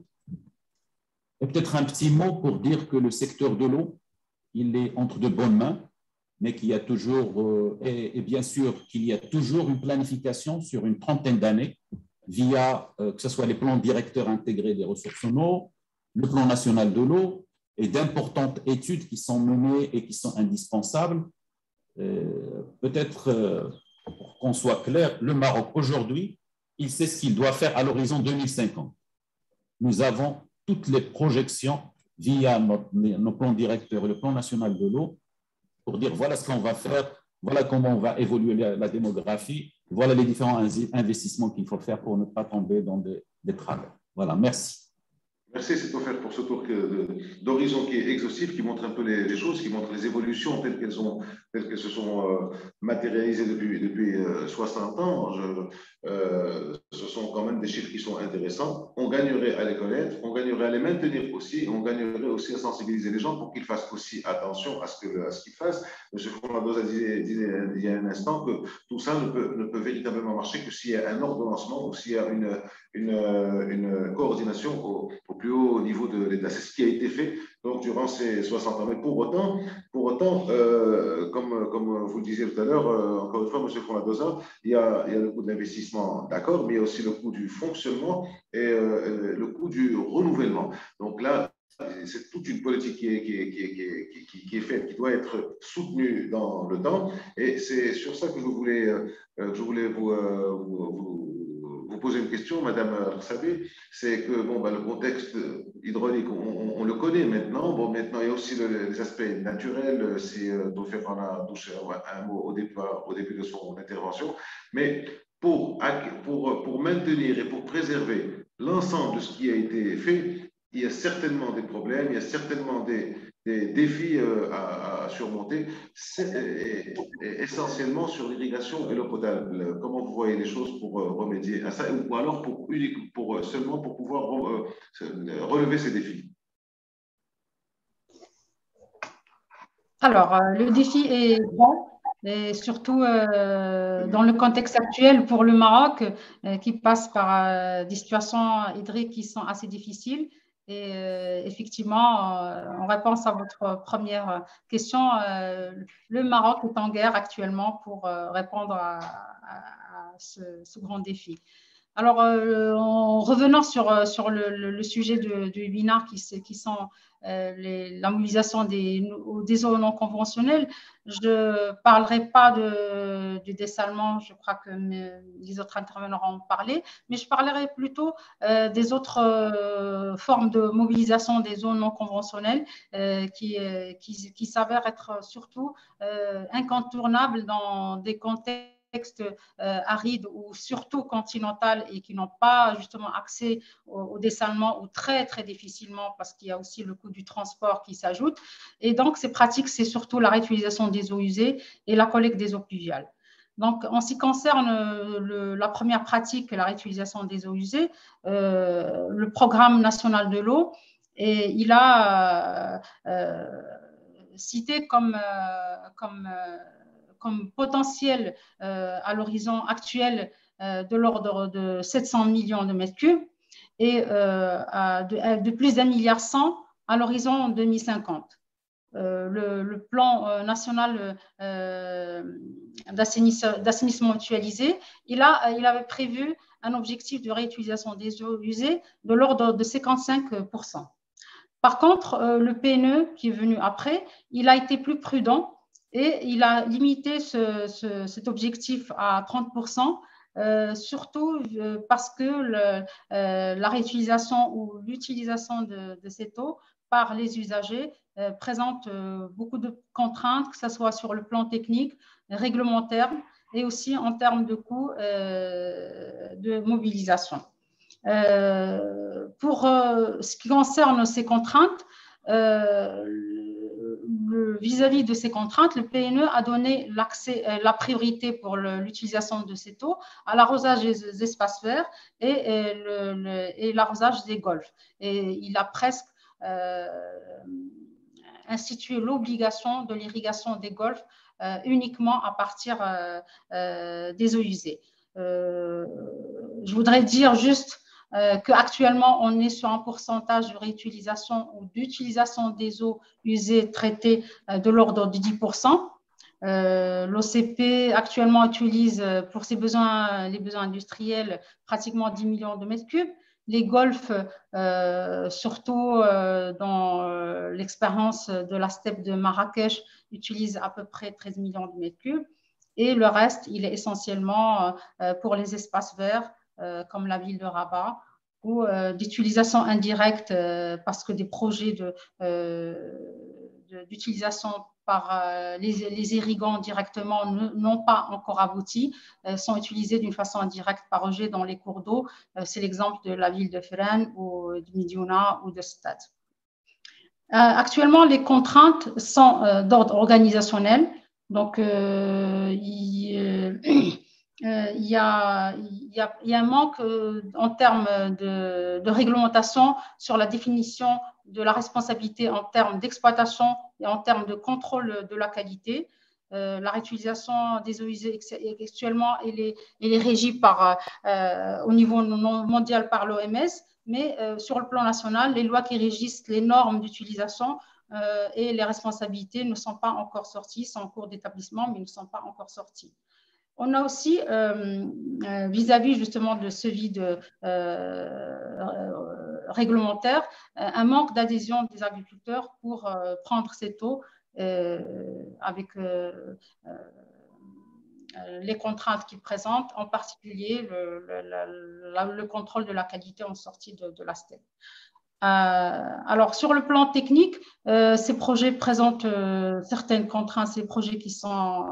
Et peut-être un petit mot pour dire que le secteur de l'eau, il est entre de bonnes mains, mais qu'il y a toujours, et bien sûr qu'il y a toujours une planification sur une trentaine d'années via, que ce soit les plans directeurs intégrés des ressources en eau, le plan national de l'eau, et d'importantes études qui sont menées et qui sont indispensables. Peut-être, pour qu'on soit clair, le Maroc aujourd'hui, il sait ce qu'il doit faire à l'horizon 2050. Nous avons toutes les projections via nos plans directeurs et le plan national de l'eau pour dire voilà ce qu'on va faire, voilà comment on va évoluer la démographie, voilà les différents investissements qu'il faut faire pour ne pas tomber dans des travers. Voilà, merci. Merci, c'est offert pour ce tour d'horizon qui est exhaustif, qui montre un peu les choses, qui montre les évolutions telles qu'elles se sont matérialisées depuis 60 ans. Ce sont quand même des chiffres qui sont intéressants. On gagnerait à les connaître, on gagnerait à les maintenir aussi, on gagnerait aussi à sensibiliser les gens pour qu'ils fassent aussi attention à ce qu'ils fassent. M. Fromadoza disait il y a un instant que tout ça ne peut véritablement marcher que s'il y a un ordonnancement ou s'il y a une coordination au plus haut niveau de l'État. C'est ce qui a été fait donc, durant ces 60 ans. Mais pour autant comme vous le disiez tout à l'heure, encore une fois, M. Fromadoza, il y a le coût de l'investissement, d'accord, mais il y a aussi le coût du fonctionnement et le coût du renouvellement. Donc là, c'est toute une politique qui est faite, qui doit être soutenue dans le temps. Et c'est sur ça que je voulais vous poser une question, Madame Sabé. C'est que le contexte hydraulique, on le connaît maintenant. Bon, maintenant, il y a aussi les aspects naturels, si Tofek en a touché un mot au début de son intervention. Mais pour maintenir et pour préserver l'ensemble de ce qui a été fait, il y a certainement des problèmes, il y a certainement des défis à surmonter, essentiellement sur l'irrigation et l'eau potable. Comment vous voyez les choses pour remédier à ça, ou alors seulement pour pouvoir relever ces défis? Alors, le défi est grand. et surtout dans le contexte actuel pour le Maroc qui passe par des situations hydriques qui sont assez difficiles. Et effectivement, en réponse à votre première question, le Maroc est en guerre actuellement pour répondre à ce grand défi. Alors, en revenant sur le sujet du webinaire qui sont la mobilisation des eaux non conventionnelles, je ne parlerai pas du dessalement, je crois que les autres intervenants ont parlé, mais je parlerai plutôt des autres formes de mobilisation des eaux non conventionnelles qui s'avèrent être surtout incontournables dans des contextes arides ou surtout continentales et qui n'ont pas justement accès au dessalement ou très très difficilement parce qu'il y a aussi le coût du transport qui s'ajoute. Et donc ces pratiques, c'est surtout la réutilisation des eaux usées et la collecte des eaux pluviales. Donc, en ce qui concerne la première pratique, la réutilisation des eaux usées, le programme national de l'eau, et il a cité comme potentiel à l'horizon actuel de l'ordre de 700 millions de mètres cubes et de plus d'1,1 milliard à l'horizon 2050. Le plan national d'assainissement mutualisé, il avait prévu un objectif de réutilisation des eaux usées de l'ordre de 55%. Par contre, le PNE qui est venu après, il a été plus prudent et il a limité cet objectif à 30%, surtout parce que la réutilisation ou l'utilisation de cette eau par les usagers présente beaucoup de contraintes, que ce soit sur le plan technique, réglementaire et aussi en termes de coûts de mobilisation. Pour ce qui concerne ces contraintes, vis-à-vis de ces contraintes, le PNE a donné la priorité pour l'utilisation de cette eau à l'arrosage des espaces verts et l'arrosage des golfs. Et il a presque institué l'obligation de l'irrigation des golfs uniquement à partir des eaux usées. Je voudrais dire juste qu'actuellement, on est sur un pourcentage de réutilisation ou d'utilisation des eaux usées traitées de l'ordre de 10%. L'OCP actuellement utilise pour ses besoins, les besoins industriels, pratiquement 10 millions de mètres cubes. Les golfs, surtout dans l'expérience de la steppe de Marrakech, utilisent à peu près 13 millions de mètres cubes. Et le reste, il est essentiellement pour les espaces verts, comme la ville de Rabat, ou d'utilisation indirecte parce que des projets d'utilisation par les irrigants directement n'ont pas encore abouti, sont utilisés d'une façon indirecte par rejet dans les cours d'eau. C'est l'exemple de la ville de Feren ou de Midiouna ou de Stade. Actuellement, les contraintes sont d'ordre organisationnel. Donc, il y a un manque en termes de réglementation sur la définition de la responsabilité en termes d'exploitation et en termes de contrôle de la qualité. La réutilisation des eaux usées actuellement, elle est régie au niveau mondial par l'OMS, mais sur le plan national, les lois qui régissent les normes d'utilisation et les responsabilités ne sont pas encore sorties, sont en cours d'établissement, mais ne sont pas encore sorties. On a aussi, vis-à-vis justement de ce vide réglementaire, un manque d'adhésion des agriculteurs pour prendre cette eau avec les contraintes qu'ils présentent, en particulier le contrôle de la qualité en sortie de la steppe. Alors, sur le plan technique, ces projets présentent certaines contraintes. Ces projets qui sont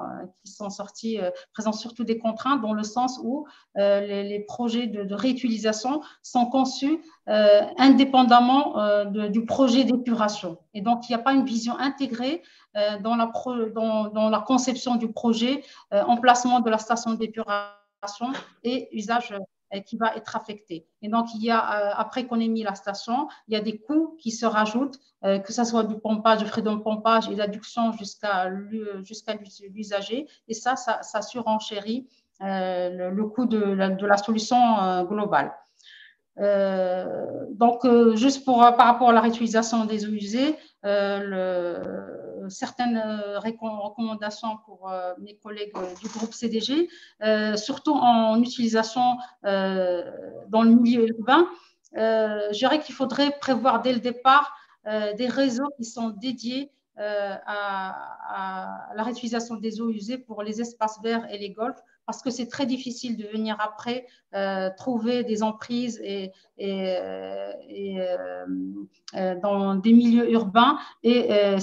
sortis présentent surtout des contraintes dans le sens où les projets de réutilisation sont conçus indépendamment du projet d'épuration. Et donc, il n'y a pas une vision intégrée dans la conception du projet, emplacement de la station d'épuration et usage qui va être affecté. Et donc, il y a, après qu'on ait mis la station, il y a des coûts qui se rajoutent, que ce soit du pompage, de frais de pompage et d'adduction jusqu'à l'usager. Et ça surenchérit le coût de la solution globale. Donc, juste par rapport à la réutilisation des eaux usées, certaines recommandations pour mes collègues du groupe CDG, surtout en utilisation dans le milieu urbain, je dirais qu'il faudrait prévoir dès le départ des réseaux qui sont dédiés à la réutilisation des eaux usées pour les espaces verts et les golfs, parce que c'est très difficile de venir après trouver des emprises dans des milieux urbains et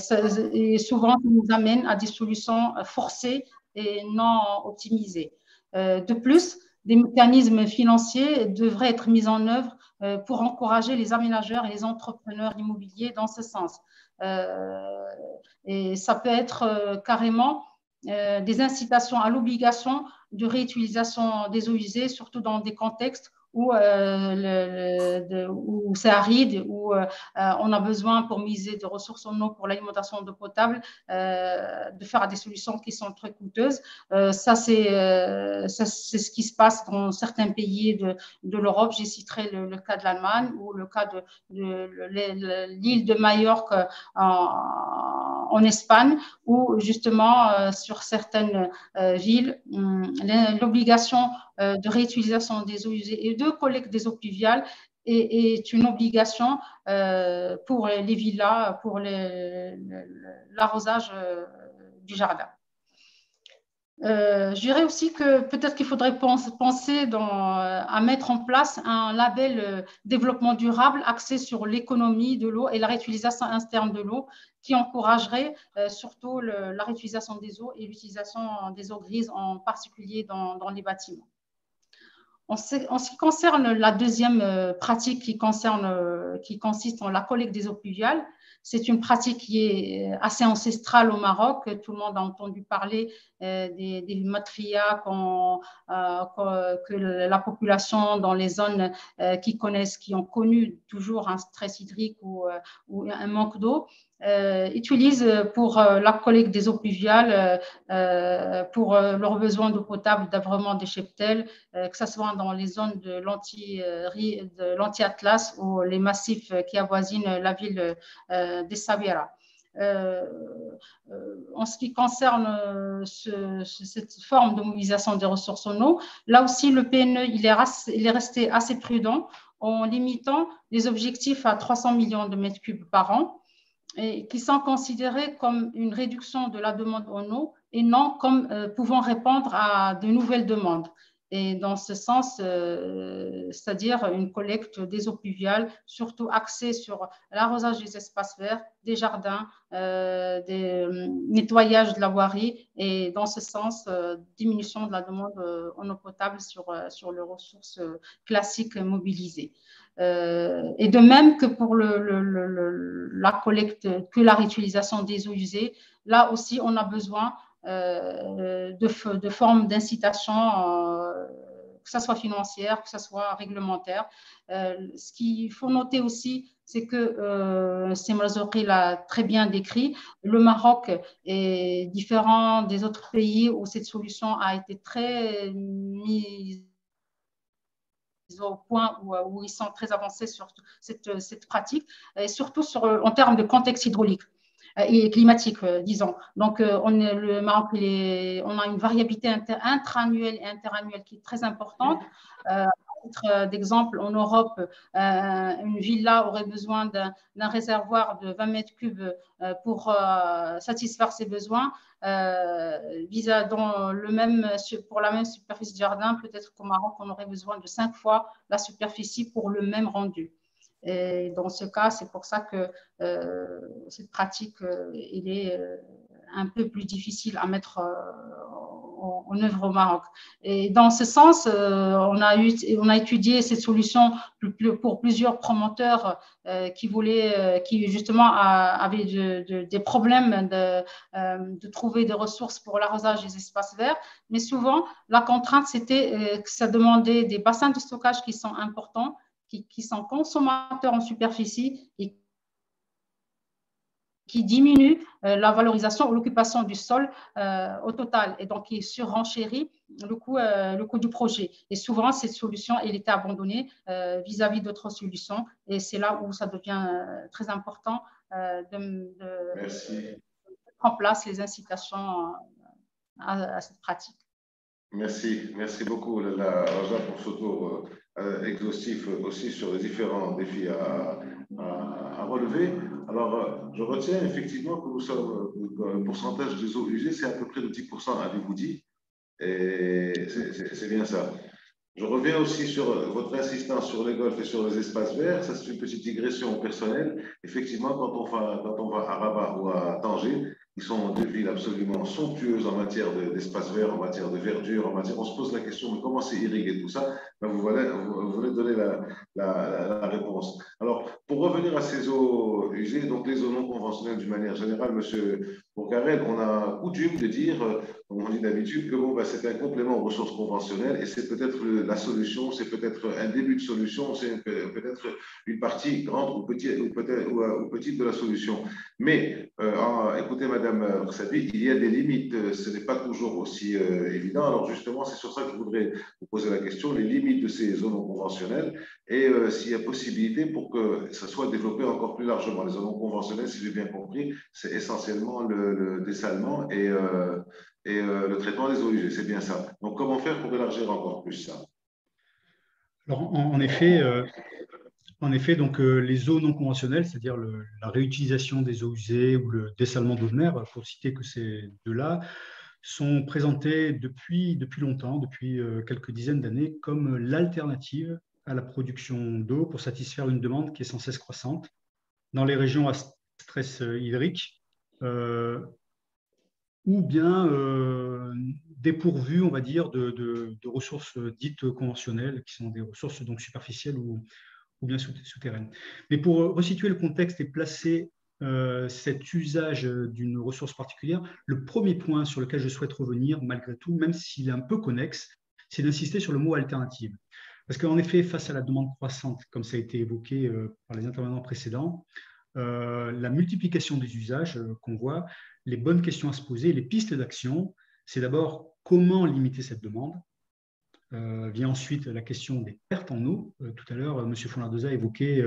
souvent ça nous amène à des solutions forcées et non optimisées. De plus, des mécanismes financiers devraient être mis en œuvre pour encourager les aménageurs et les entrepreneurs immobiliers dans ce sens. Et ça peut être carrément des incitations à l'obligation de réutilisation des eaux usées, surtout dans des contextes où c'est aride, où on a besoin pour miser de ressources en eau pour l'alimentation d'eau potable, de faire des solutions qui sont très coûteuses. Ça, c'est ce qui se passe dans certains pays de l'Europe. J'y citerai le cas de l'Allemagne ou le cas de l'île de Majorque en Espagne, où justement sur certaines villes, l'obligation de réutilisation des eaux usées et de collecte des eaux pluviales est une obligation pour les villas, pour l'arrosage du jardin. Je dirais aussi que peut-être qu'il faudrait penser à mettre en place un label développement durable axé sur l'économie de l'eau et la réutilisation interne de l'eau, qui encouragerait surtout la réutilisation des eaux et l'utilisation des eaux grises, en particulier dans les bâtiments. En ce qui concerne la deuxième pratique qui consiste en la collecte des eaux pluviales, c'est une pratique qui est assez ancestrale au Maroc. Tout le monde a entendu parler des matrias que la population dans les zones qui ont connu toujours un stress hydrique ou un manque d'eau, utilisent pour la collecte des eaux pluviales, pour leurs besoins d'eau potable, d'abreuvement des cheptels, que ce soit dans les zones de l'anti-Atlas ou les massifs qui avoisinent la ville d'Essaouira. En ce qui concerne cette forme de mobilisation des ressources en eau, là aussi le PNE il est resté assez prudent en limitant les objectifs à 300 millions de mètres cubes par an, et qui sont considérés comme une réduction de la demande en eau et non comme pouvant répondre à de nouvelles demandes. Et dans ce sens, c'est-à-dire une collecte des eaux pluviales, surtout axée sur l'arrosage des espaces verts, des jardins, des nettoyages de la voirie, et dans ce sens, diminution de la demande en eau potable sur les ressources classiques mobilisées. Et de même que pour la collecte, que la réutilisation des eaux usées, là aussi on a besoin de formes d'incitation, que ce soit financière, que ce soit réglementaire. Ce qu'il faut noter aussi, c'est que Semrazouri l'a très bien décrit, le Maroc est différent des autres pays où cette solution a été très mise au point où ils sont très avancés sur cette pratique, et surtout en termes de contexte hydraulique et climatique, disons. Donc, le Maroc, on a une variabilité intra-annuelle et interannuelle qui est très importante. À titre d'exemple, en Europe, une villa aurait besoin d'un réservoir de 20 mètres cubes pour satisfaire ses besoins. Pour la même superficie de jardin, peut-être qu'au Maroc, on aurait besoin de 5 fois la superficie pour le même rendu. Et dans ce cas, c'est pour ça que cette pratique, il est un peu plus difficile à mettre en œuvre au Maroc. Et dans ce sens, on a étudié cette solution pour plusieurs promoteurs qui justement avaient des problèmes de trouver des ressources pour l'arrosage des espaces verts. Mais souvent, la contrainte, c'était que ça demandait des bassins de stockage qui sont importants, qui sont consommateurs en superficie et qui diminue la valorisation ou l'occupation du sol au total, et donc qui surenchérit le coût du projet. Et souvent, cette solution, elle était abandonnée vis-à-vis d'autres solutions, et c'est là où ça devient très important de mettre en place les incitations à cette pratique. Merci beaucoup, Raja, pour ce tour exhaustif aussi sur les différents défis à relever. Alors, je retiens effectivement que nous sommes, le pourcentage des eaux usées, c'est à peu près de 10% à Bigoudi, et c'est bien ça. Je reviens aussi sur votre insistance sur les golfs et sur les espaces verts. Ça, c'est une petite digression personnelle. Effectivement, quand on va à Rabat ou à Tanger, ils sont deux villes absolument somptueuses en matière d'espaces verts, en matière de verdure, on se pose la question, mais comment c'est irrigué tout ça? Ben, vous venez de donner la réponse. Alors, pour revenir à ces eaux usées, donc les eaux non conventionnelles d'une manière générale, monsieur Bourcarel, on a coutume de dire, comme on dit d'habitude, que bon, ben, c'est un complément aux ressources conventionnelles, et c'est peut-être la solution, c'est peut-être un début de solution, c'est peut-être une partie grande ou petite de la solution. Mais écoutez, Madame Rsabi, il y a des limites, ce n'est pas toujours aussi évident. Alors justement, c'est sur ça que je voudrais vous poser la question, les limites de ces zones non conventionnelles, et s'il y a possibilité pour que ça soit développé encore plus largement. Les zones non conventionnelles, si j'ai bien compris, c'est essentiellement le dessalement et le traitement des eaux usées, c'est bien ça. Donc comment faire pour élargir encore plus ça? Alors, en effet, donc, les eaux non conventionnelles, c'est-à-dire la réutilisation des eaux usées ou le dessalement d'eau de mer, pour citer que ces deux-là, sont présentées depuis longtemps, depuis quelques dizaines d'années, comme l'alternative à la production d'eau pour satisfaire une demande qui est sans cesse croissante dans les régions à stress hydrique, ou bien dépourvues, on va dire, de ressources dites conventionnelles, qui sont des ressources donc superficielles ou bien souterraines. Mais pour resituer le contexte et placer cet usage d'une ressource particulière, le premier point sur lequel je souhaite revenir, malgré tout, même s'il est un peu connexe, c'est d'insister sur le mot alternative. Parce qu'en effet, face à la demande croissante, comme ça a été évoqué par les intervenants précédents, la multiplication des usages qu'on voit, les bonnes questions à se poser, les pistes d'action, c'est d'abord comment limiter cette demande. Vient ensuite la question des pertes en eau. Tout à l'heure, M. Fonlardoza a évoqué,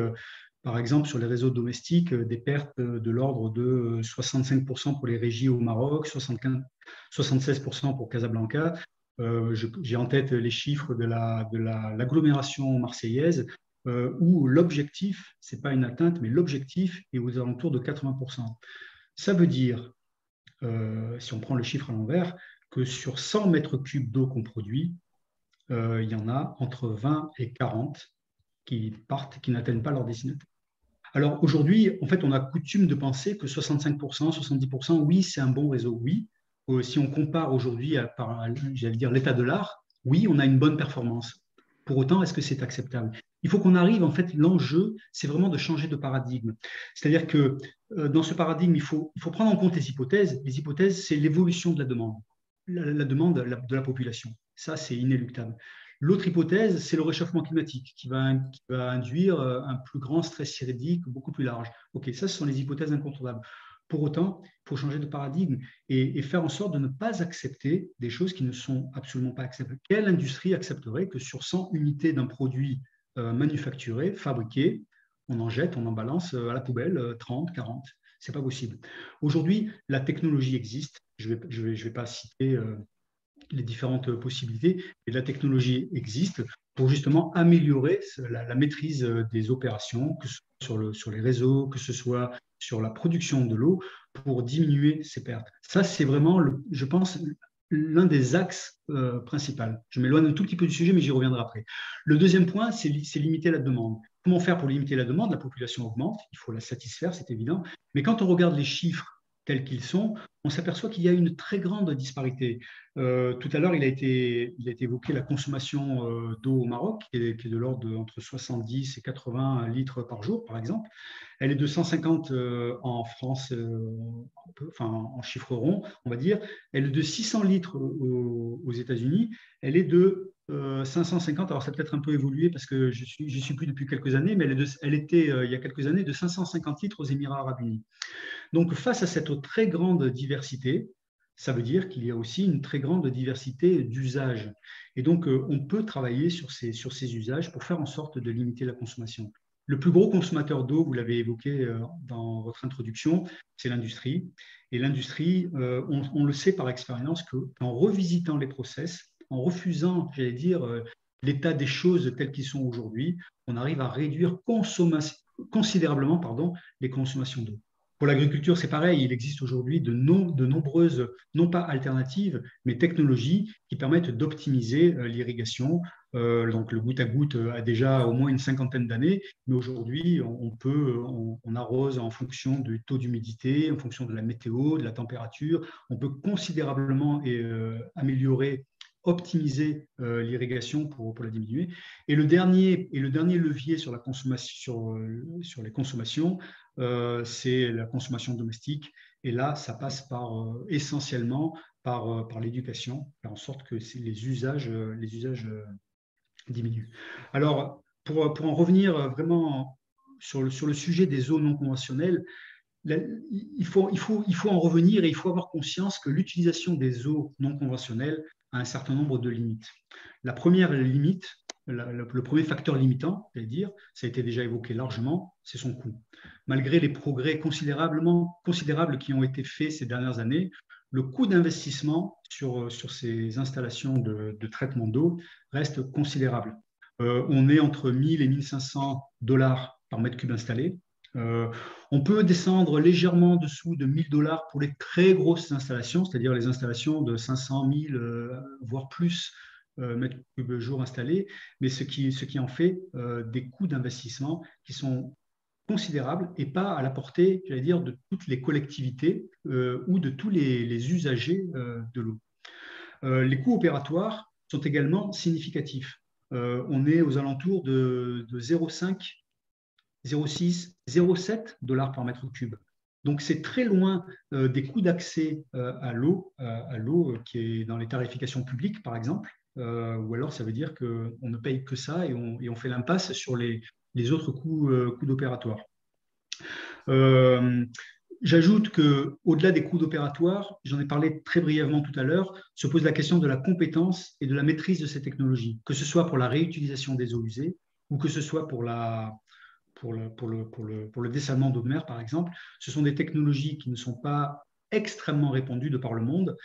par exemple, sur les réseaux domestiques, des pertes de l'ordre de 65% pour les régies au Maroc, 76% pour Casablanca. J'ai en tête les chiffres de l'agglomération marseillaise, où l'objectif, ce n'est pas une atteinte, mais l'objectif est aux alentours de 80%. Ça veut dire, si on prend le chiffre à l'envers, que sur 100 mètres cubes d'eau qu'on produit, il y en a entre 20 et 40 qui partent, qui n'atteignent pas leur destinataire. Alors aujourd'hui, en fait, on a coutume de penser que 65%, 70%, oui, c'est un bon réseau, oui. Si on compare aujourd'hui j'allais dire, l'état de l'art, oui, on a une bonne performance. Pour autant, est-ce que c'est acceptable? Il faut qu'on arrive, en fait, l'enjeu, c'est vraiment de changer de paradigme. C'est-à-dire que dans ce paradigme, il faut prendre en compte les hypothèses. Les hypothèses, c'est l'évolution de la demande, la demande de la population. Ça, c'est inéluctable. L'autre hypothèse, c'est le réchauffement climatique qui va induire un plus grand stress hydrique beaucoup plus large. OK, ça, ce sont les hypothèses incontournables. Pour autant, il faut changer de paradigme et faire en sorte de ne pas accepter des choses qui ne sont absolument pas acceptables. Quelle industrie accepterait que sur 100 unités d'un produit manufacturé, fabriqué, on en jette, on en balance à la poubelle 30, 40? Ce n'est pas possible. Aujourd'hui, la technologie existe. Je vais pas citer les différentes possibilités, et la technologie existe pour justement améliorer la maîtrise des opérations, que ce soit sur les réseaux, que ce soit sur la production de l'eau, pour diminuer ces pertes. Ça, c'est vraiment, je pense, l'un des axes principaux. Je m'éloigne un tout petit peu du sujet, mais j'y reviendrai après. Le deuxième point, c'est limiter la demande. Comment faire pour limiter la demande? La population augmente, il faut la satisfaire, c'est évident. Mais quand on regarde les chiffres tels qu'ils sont, on s'aperçoit qu'il y a une très grande disparité. Tout à l'heure, il a été évoqué la consommation d'eau au Maroc, qui est de l'ordre entre 70 et 80 litres par jour, par exemple. Elle est de 150 en France, enfin en chiffre rond, on va dire. Elle est de 600 litres aux États-Unis. Elle est de 550, alors ça a peut-être un peu évolué parce que je suis plus depuis quelques années, mais elle était il y a quelques années de 550 litres aux Émirats arabes unis. Donc face à cette très grande diversité, ça veut dire qu'il y a aussi une très grande diversité d'usages. Et donc on peut travailler sur ces usages pour faire en sorte de limiter la consommation. Le plus gros consommateur d'eau, vous l'avez évoqué dans votre introduction, c'est l'industrie. Et l'industrie, on le sait par expérience qu'en revisitant les process, en refusant, j'allais dire, l'état des choses telles qu'ils sont aujourd'hui, on arrive à réduire considérablement les consommations d'eau. Pour l'agriculture, c'est pareil. Il existe aujourd'hui de nombreuses, non pas alternatives, mais technologies qui permettent d'optimiser l'irrigation. Donc, le goutte à goutte a déjà au moins une cinquantaine d'années, mais aujourd'hui, on arrose en fonction du taux d'humidité, en fonction de la météo, de la température. On peut considérablement améliorer, optimiser l'irrigation pour la diminuer. Et le dernier levier sur la consommation, sur les consommations, c'est la consommation domestique. Et là, ça passe essentiellement par l'éducation, faire en sorte que les usages diminuent. Alors, pour en revenir vraiment sur le sujet des eaux non conventionnelles, il faut en revenir et il faut avoir conscience que l'utilisation des eaux non conventionnelles a un certain nombre de limites. La première limite, le premier facteur limitant, c'est-à-dire, ça a été déjà évoqué largement, c'est son coût. Malgré les progrès considérables qui ont été faits ces dernières années, le coût d'investissement sur ces installations de traitement d'eau reste considérable. On est entre 1000 et 1500 $ par mètre cube installé. On peut descendre légèrement en dessous de 1000 $ pour les très grosses installations, c'est-à-dire les installations de 500 000, voire plus mètres cubes jour installés, mais ce qui en fait des coûts d'investissement qui sont considérables et pas à la portée, j'allais dire, de toutes les collectivités ou de tous les usagers de l'eau. Les coûts opératoires sont également significatifs. On est aux alentours de 0,5, 0,6, 0,7 $ par mètre cube. Donc, c'est très loin des coûts d'accès à l'eau qui est dans les tarifications publiques, par exemple, ou alors ça veut dire qu'on ne paye que ça et on fait l'impasse sur les autres coûts d'opératoire. J'ajoute qu'au-delà des coûts d'opératoire, j'en ai parlé très brièvement tout à l'heure, se pose la question de la compétence et de la maîtrise de ces technologies, que ce soit pour la réutilisation des eaux usées ou que ce soit pour le dessalement d'eau de mer, par exemple. Ce sont des technologies qui ne sont pas extrêmement répandues de par le monde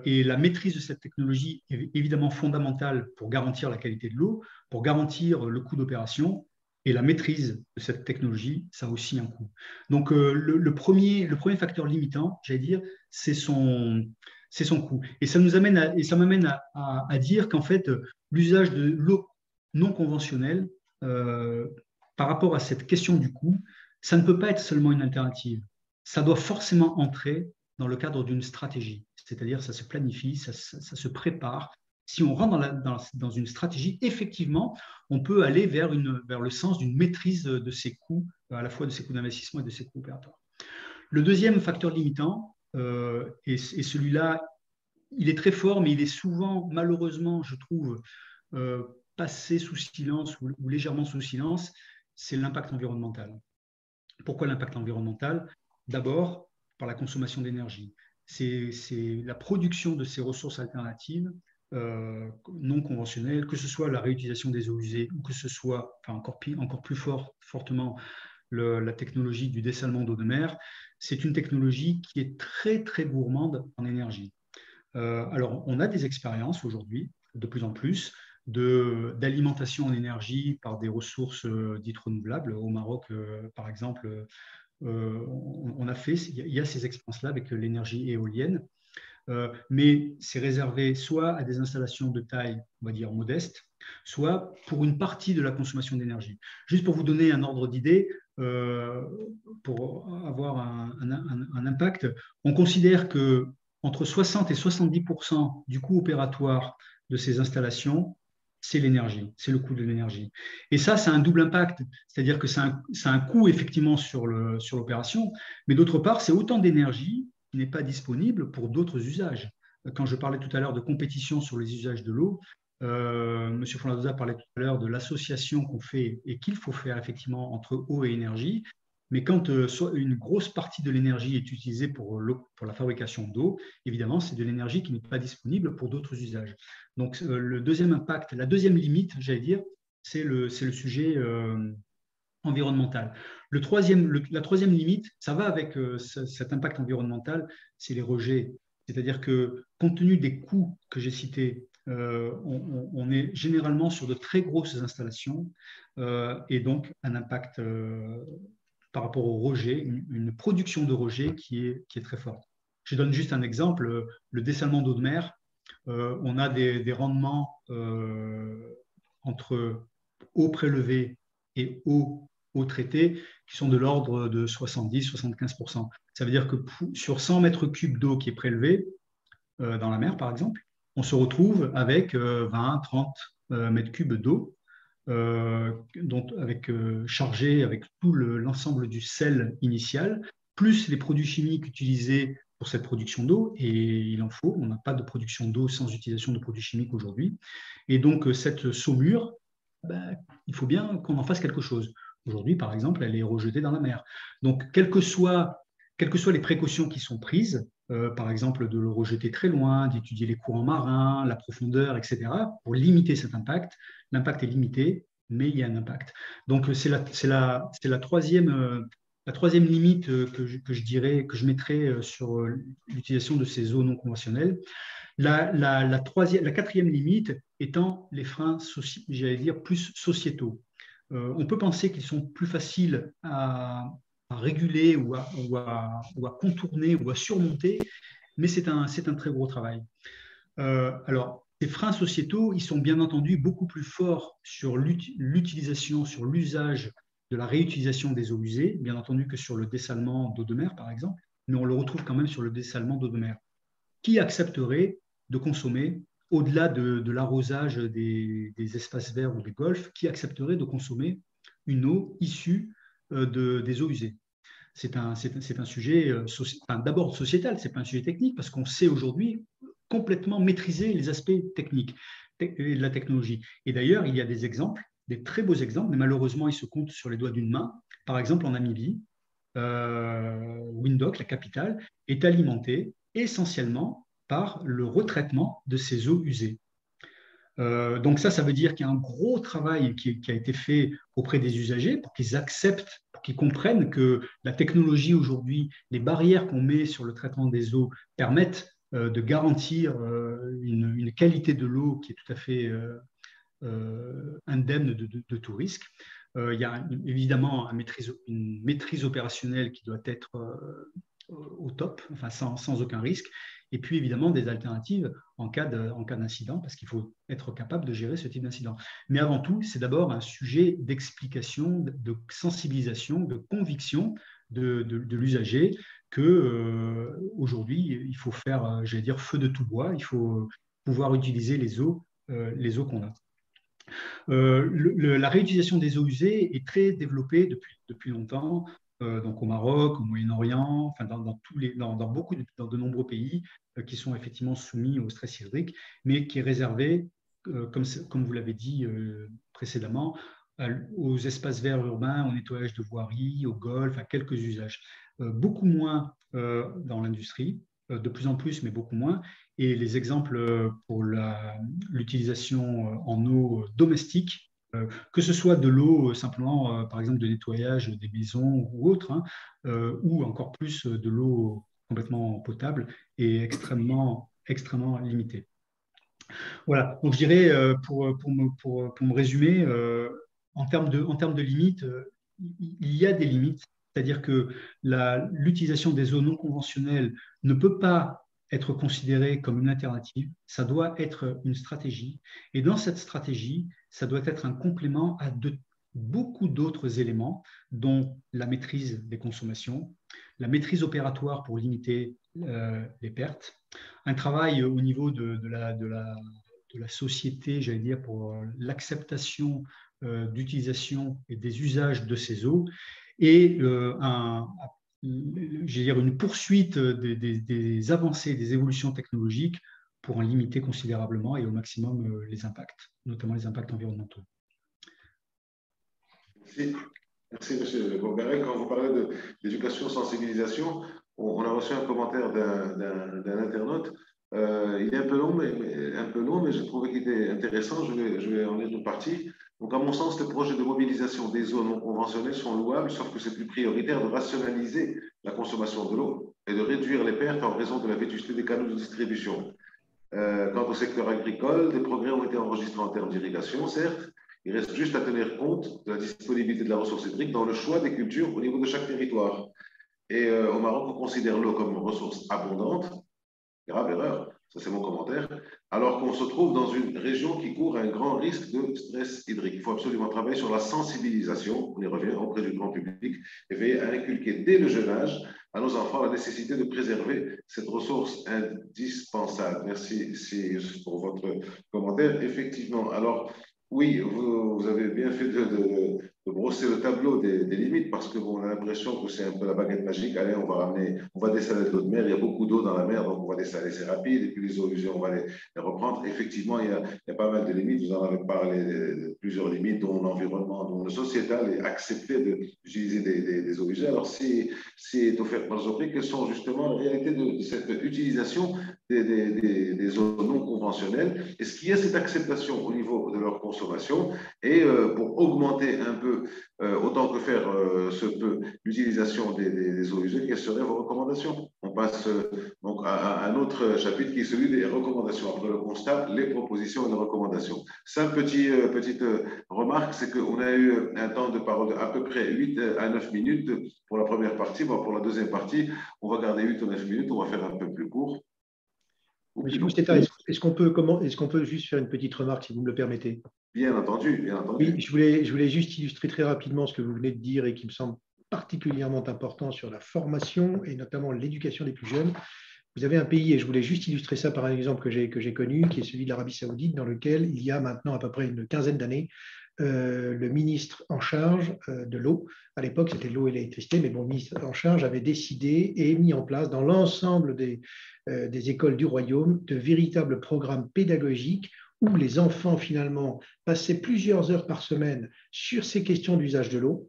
et la maîtrise de cette technologie est évidemment fondamentale pour garantir la qualité de l'eau, pour garantir le coût d'opération. Et la maîtrise de cette technologie, ça a aussi un coût. Donc, le premier facteur limitant, j'allais dire, c'est son coût. Et ça m'amène à dire qu'en fait, l'usage de l'eau non conventionnelle, par rapport à cette question du coût, ça ne peut pas être seulement une alternative. Ça doit forcément entrer dans le cadre d'une stratégie. C'est-à-dire, ça se planifie, ça se prépare. Si on rentre dans une stratégie, effectivement, on peut aller vers le sens d'une maîtrise de ces coûts, à la fois de ces coûts d'investissement et de ces coûts opératoires. Le deuxième facteur limitant, et celui-là, il est très fort, mais il est souvent, malheureusement, je trouve, passé sous silence ou légèrement sous silence, c'est l'impact environnemental. Pourquoi l'impact environnemental? D'abord, par la consommation d'énergie. C'est la production de ces ressources alternatives non conventionnelles, que ce soit la réutilisation des eaux usées ou que ce soit, encore plus fortement, la technologie du dessalement d'eau de mer. C'est une technologie qui est très, très gourmande en énergie. Alors, on a des expériences aujourd'hui, de plus en plus, d'alimentation en énergie par des ressources dites renouvelables. Au Maroc, par exemple, il y a ces expériences-là avec l'énergie éolienne, mais c'est réservé soit à des installations de taille, on va dire, modeste, soit pour une partie de la consommation d'énergie. Juste pour vous donner un ordre d'idée, pour avoir un un impact. On considère que entre 60 et 70% du coût opératoire de ces installations, c'est l'énergie, c'est le coût de l'énergie. Et ça a un double impact, c'est-à-dire que ça a un coût effectivement sur l'opération, mais d'autre part, c'est autant d'énergie qui n'est pas disponible pour d'autres usages. Quand je parlais tout à l'heure de compétition sur les usages de l'eau, M. Fonladoza parlait tout à l'heure de l'association qu'on fait et qu'il faut faire effectivement entre eau et énergie. Mais quand une grosse partie de l'énergie est utilisée pour la fabrication d'eau, évidemment, c'est de l'énergie qui n'est pas disponible pour d'autres usages. Donc, le deuxième impact, la deuxième limite, j'allais dire, c'est le sujet environnemental. La troisième limite, ça va avec cet impact environnemental, c'est les rejets. C'est-à-dire que, compte tenu des coûts que j'ai cités, on est généralement sur de très grosses installations et donc un impact par rapport au rejet, une production de rejet qui est très forte. Je donne juste un exemple, le dessalement d'eau de mer. On a des rendements entre eau prélevée et eau traitée qui sont de l'ordre de 70-75%. Ça veut dire que sur 100 mètres cubes d'eau qui est prélevée dans la mer, par exemple, on se retrouve avec 20-30 mètres cubes d'eau chargé avec tout l'ensemble du sel initial, plus les produits chimiques utilisés pour cette production d'eau, et il en faut, on n'a pas de production d'eau sans utilisation de produits chimiques aujourd'hui. Et donc, cette saumure, il faut bien qu'on en fasse quelque chose. Aujourd'hui, par exemple, elle est rejetée dans la mer. Donc, quelles que soient les précautions qui sont prises, par exemple de le rejeter très loin, d'étudier les courants marins, la profondeur, etc., pour limiter cet impact. L'impact est limité, mais il y a un impact. Donc, c'est la troisième limite que je mettrais sur l'utilisation de ces eaux non conventionnelles. La quatrième limite étant les freins, j'allais dire, plus sociétaux. On peut penser qu'ils sont plus faciles à réguler ou à contourner ou à surmonter, mais c'est un très gros travail. Alors, ces freins sociétaux, ils sont bien entendu beaucoup plus forts sur l'utilisation, sur l'usage de la réutilisation des eaux usées, bien entendu que sur le dessalement d'eau de mer, par exemple, mais on le retrouve quand même sur le dessalement d'eau de mer. Qui accepterait de consommer, au-delà de l'arrosage des espaces verts ou des golfs, qui accepterait de consommer une eau issue des eaux usées? C'est un sujet d'abord sociétal, ce n'est pas un sujet technique, parce qu'on sait aujourd'hui complètement maîtriser les aspects techniques de la technologie. Et d'ailleurs, il y a des exemples, des très beaux exemples, mais malheureusement, ils se comptent sur les doigts d'une main. Par exemple, en Namibie, Windhoek, la capitale, est alimentée essentiellement par le retraitement de ces eaux usées. Donc ça veut dire qu'il y a un gros travail qui a été fait auprès des usagers pour qu'ils acceptent, pour qu'ils comprennent que la technologie aujourd'hui, les barrières qu'on met sur le traitement des eaux permettent de garantir une qualité de l'eau qui est tout à fait indemne de tout risque. Il y a évidemment une maîtrise opérationnelle qui doit être au top, enfin sans aucun risque. Et puis évidemment des alternatives en cas d'incident, parce qu'il faut être capable de gérer ce type d'incident. Mais avant tout, c'est d'abord un sujet d'explication, de sensibilisation, de conviction de l'usager qu'aujourd'hui, il faut faire, j'allais dire, feu de tout bois, il faut pouvoir utiliser les eaux qu'on a. La réutilisation des eaux usées est très développée depuis longtemps. Donc au Maroc, au Moyen-Orient, enfin dans de nombreux pays qui sont effectivement soumis au stress hydrique, mais qui est réservé, comme vous l'avez dit précédemment, aux espaces verts urbains, au nettoyage de voiries, au golf, à quelques usages. Beaucoup moins dans l'industrie, de plus en plus, mais beaucoup moins. Et les exemples pour l'utilisation en eau domestique, que ce soit de l'eau simplement, par exemple, de nettoyage des maisons ou autre, ou encore plus de l'eau complètement potable et extrêmement limitée. Voilà, donc je dirais, pour me résumer, en termes de limites, il y a des limites, c'est-à-dire que l'utilisation des eaux non conventionnelles ne peut pas être considérée comme une alternative, ça doit être une stratégie. Et dans cette stratégie, ça doit être un complément à beaucoup d'autres éléments, dont la maîtrise des consommations, la maîtrise opératoire pour limiter les pertes, un travail au niveau de la société, j'allais dire, pour l'acceptation d'utilisation et des usages de ces eaux, et une poursuite des avancées, des évolutions technologiques pour en limiter considérablement et au maximum les impacts, notamment les impacts environnementaux. Merci M. Bourgaret. Quand vous parlez d'éducation, sensibilisation, on a reçu un commentaire d'un internaute. Il est un peu long, mais je trouvais qu'il était intéressant. Je vais en lire une partie. Donc, à mon sens, les projets de mobilisation des eaux non conventionnelles sont louables, sauf que c'est plus prioritaire de rationaliser la consommation de l'eau et de réduire les pertes en raison de la vétusté des canaux de distribution. Quant au secteur agricole, des progrès ont été enregistrés en termes d'irrigation, certes. Il reste juste à tenir compte de la disponibilité de la ressource hydrique dans le choix des cultures au niveau de chaque territoire. Et au Maroc, on considère l'eau comme une ressource abondante. Grave erreur, ça c'est mon commentaire. Alors qu'on se trouve dans une région qui court un grand risque de stress hydrique. Il faut absolument travailler sur la sensibilisation, on y revient, auprès du grand public, et veiller à inculquer dès le jeune âge à nos enfants la nécessité de préserver cette ressource indispensable. Merci pour votre commentaire. Effectivement, alors, oui, vous avez bien fait de brosser le tableau des limites parce qu'on a l'impression que c'est un peu la baguette magique. Allez, on va dessaler de l'eau de mer. Il y a beaucoup d'eau dans la mer, donc on va dessaler, c'est rapide. Et puis les eaux usées, on va les reprendre. Effectivement, il y a pas mal de limites. Vous en avez parlé de plusieurs limites, dont l'environnement, dont le sociétal est accepté d'utiliser des eaux usées. Alors, si est offert par Zopri, quelles sont justement les réalités de cette utilisation des eaux non conventionnelles? Est-ce qu'il y a cette acceptation au niveau de leur consommation? Et pour augmenter un peu, autant que faire se peut, l'utilisation des eaux usées, quelles seraient vos recommandations? On passe donc à un autre chapitre qui est celui des recommandations. Après le constat, les propositions et les recommandations. Simple petite remarque, c'est qu'on a eu un temps de parole d'à peu près 8 à 9 minutes pour la première partie. Bon, pour la deuxième partie, on va garder 8 ou 9 minutes, on va faire un peu plus court. Monsieur Bousteta, est-ce qu'on peut juste faire une petite remarque, si vous me le permettez? Bien entendu, bien entendu. Oui, je voulais juste illustrer très rapidement ce que vous venez de dire et qui me semble particulièrement important sur la formation et notamment l'éducation des plus jeunes. Vous avez un pays, et je voulais juste illustrer ça par un exemple que j'ai connu, qui est celui de l'Arabie Saoudite, dans lequel il y a maintenant à peu près une quinzaine d'années, le ministre en charge de l'eau, à l'époque c'était l'eau et l'électricité, mais bon, le ministre en charge avait décidé et mis en place dans l'ensemble des écoles du royaume de véritables programmes pédagogiques où les enfants finalement passaient plusieurs heures par semaine sur ces questions d'usage de l'eau.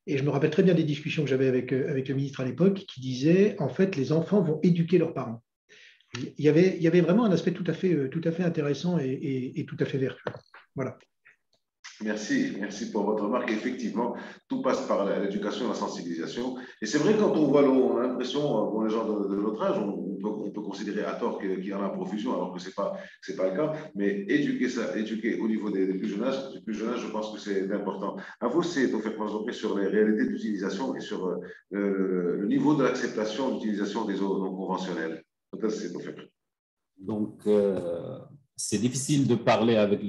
Et je me rappelle très bien des discussions que j'avais avec le ministre à l'époque qui disait, en fait, les enfants vont éduquer leurs parents. Il y avait vraiment un aspect tout à fait intéressant et tout à fait vertueux. Voilà. Merci pour votre remarque. Effectivement, tout passe par l'éducation et la sensibilisation. Et c'est vrai, quand on voit l'eau, on a l'impression, bon, les gens de notre âge, on peut considérer à tort qu'il y en a à profusion, alors que ce n'est pas le cas. Mais éduquer au niveau des plus jeunes âges, je pense que c'est important. À vous, c'est de faire concentrer sur les réalités d'utilisation et sur le niveau de l'acceptation d'utilisation des eaux non conventionnelles. Donc, c'est fait. Donc, c'est difficile de parler avec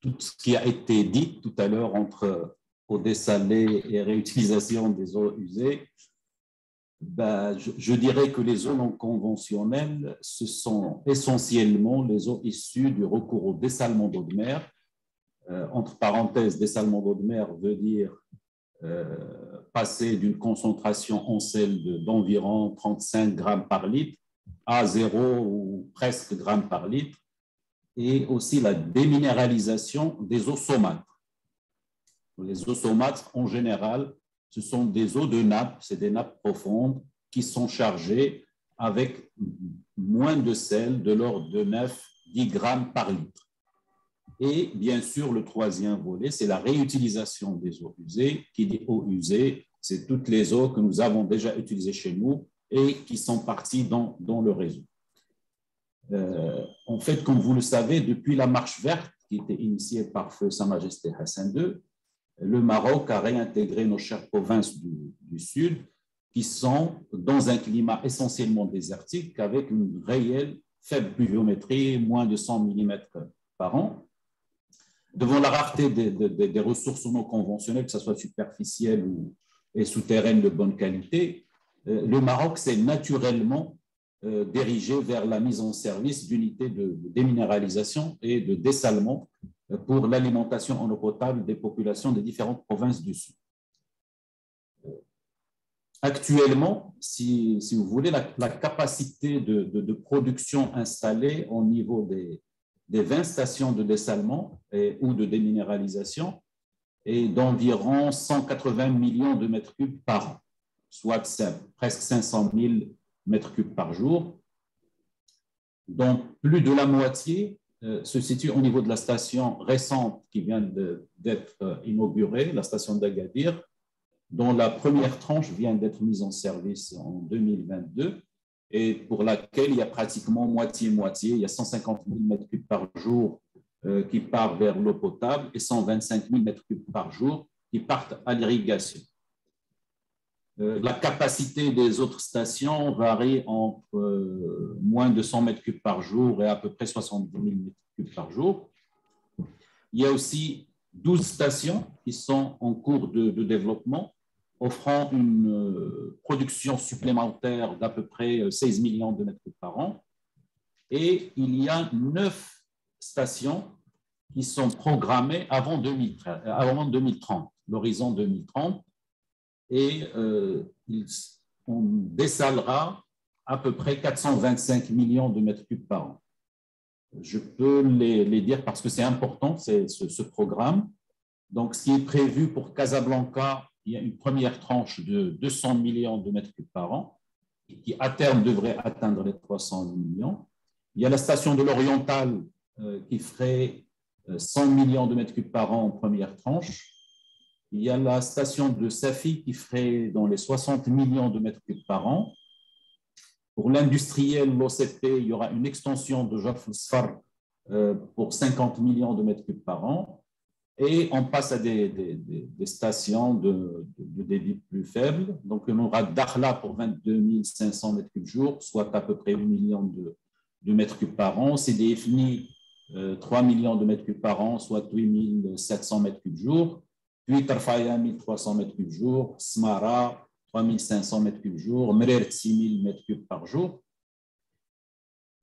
tout ce qui a été dit tout à l'heure entre eau dessalée et réutilisation des eaux usées. Ben, je dirais que les eaux non conventionnelles, ce sont essentiellement les eaux issues du recours au dessalement d'eau de mer. Entre parenthèses, dessalement d'eau de mer veut dire passer d'une concentration en sel d'environ 35 grammes par litre à 0 ou presque grammes par litre, et aussi la déminéralisation des eaux saumâtres. Les eaux saumâtres, en général, ce sont des eaux de nappe, c'est des nappes profondes qui sont chargées avec moins de sel, de l'ordre de 9-10 grammes par litre. Et bien sûr, le troisième volet, c'est la réutilisation des eaux usées. Qui dit eau usée, c'est toutes les eaux que nous avons déjà utilisées chez nous et qui sont parties dans le réseau. En fait, comme vous le savez, depuis la marche verte qui était initiée par Feu Sa Majesté Hassan II, le Maroc a réintégré nos chères provinces du Sud qui sont dans un climat essentiellement désertique avec une réelle faible pluviométrie, moins de 100 mm par an. devant la rareté des ressources non conventionnelles, que ce soit superficielles et souterraines de bonne qualité, le Maroc s'est naturellement dirigé vers la mise en service d'unités de déminéralisation et de dessalement pour l'alimentation en eau potable des populations des différentes provinces du Sud. Actuellement, si vous voulez, la capacité de production installée au niveau des 20 stations de dessalement ou de déminéralisation est d'environ 180 millions de mètres cubes par an, soit presque 500 000 mètres cubes par jour. Donc, plus de la moitié se situe au niveau de la station récente qui vient d'être inaugurée, la station d'Agadir, dont la première tranche vient d'être mise en service en 2022 et pour laquelle il y a pratiquement moitié-moitié. Il y a 150 000 mètres cubes par jour qui partent vers l'eau potable et 125 000 mètres cubes par jour qui partent à l'irrigation. La capacité des autres stations varie entre moins de 100 mètres cubes par jour et à peu près 70 000 mètres cubes par jour. Il y a aussi 12 stations qui sont en cours de développement, offrant une production supplémentaire d'à peu près 16 millions de mètres cubes par an. Et il y a 9 stations qui sont programmées avant 2030, l'horizon 2030. Et on dessalera à peu près 425 millions de mètres cubes par an. Je peux les dire parce que c'est important, ce programme. Donc, ce qui est prévu pour Casablanca, il y a une première tranche de 200 millions de mètres cubes par an, qui à terme devrait atteindre les 300 millions. Il y a la station de l'Oriental qui ferait 100 millions de mètres cubes par an en première tranche. Il y a la station de Safi qui ferait dans les 60 millions de mètres cubes par an. Pour l'industriel, l'OCP, il y aura une extension de Jaf al-Sfar pour 50 millions de mètres cubes par an. Et on passe à des stations de débit plus faible. Donc, on aura Dakhla pour 22 500 mètres cubes jour, soit à peu près 8 millions de mètres cubes par an. Sidi Ifni, 3 millions de mètres cubes par an, soit 8 700 mètres cubes jour. Puis Tarfaya, 1300 mètres cubes jour. Smara, 3500 mètres cubes jour. Mrert, 6000 mètres cubes par jour.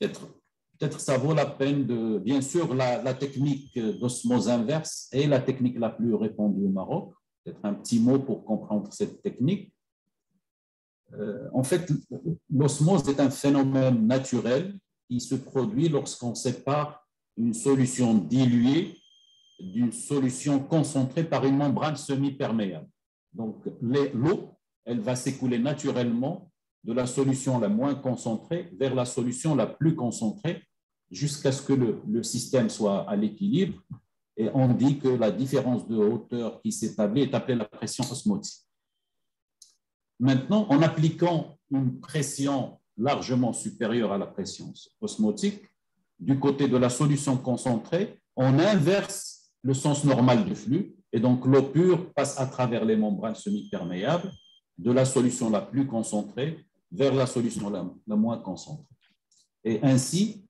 Peut-être ça vaut la peine de… Bien sûr, la technique d'osmose inverse est la technique la plus répandue au Maroc. Peut-être un petit mot pour comprendre cette technique. En fait, l'osmose est un phénomène naturel qui se produit lorsqu'on sépare une solution diluée d'une solution concentrée par une membrane semi-perméable. Donc, l'eau, elle va s'écouler naturellement de la solution la moins concentrée vers la solution la plus concentrée jusqu'à ce que le système soit à l'équilibre. Et on dit que la différence de hauteur qui s'établit est appelée la pression osmotique. Maintenant, en appliquant une pression largement supérieure à la pression osmotique, du côté de la solution concentrée, on inverse le sens normal du flux et donc l'eau pure passe à travers les membranes semi-perméables de la solution la plus concentrée vers la solution la moins concentrée. Et ainsi,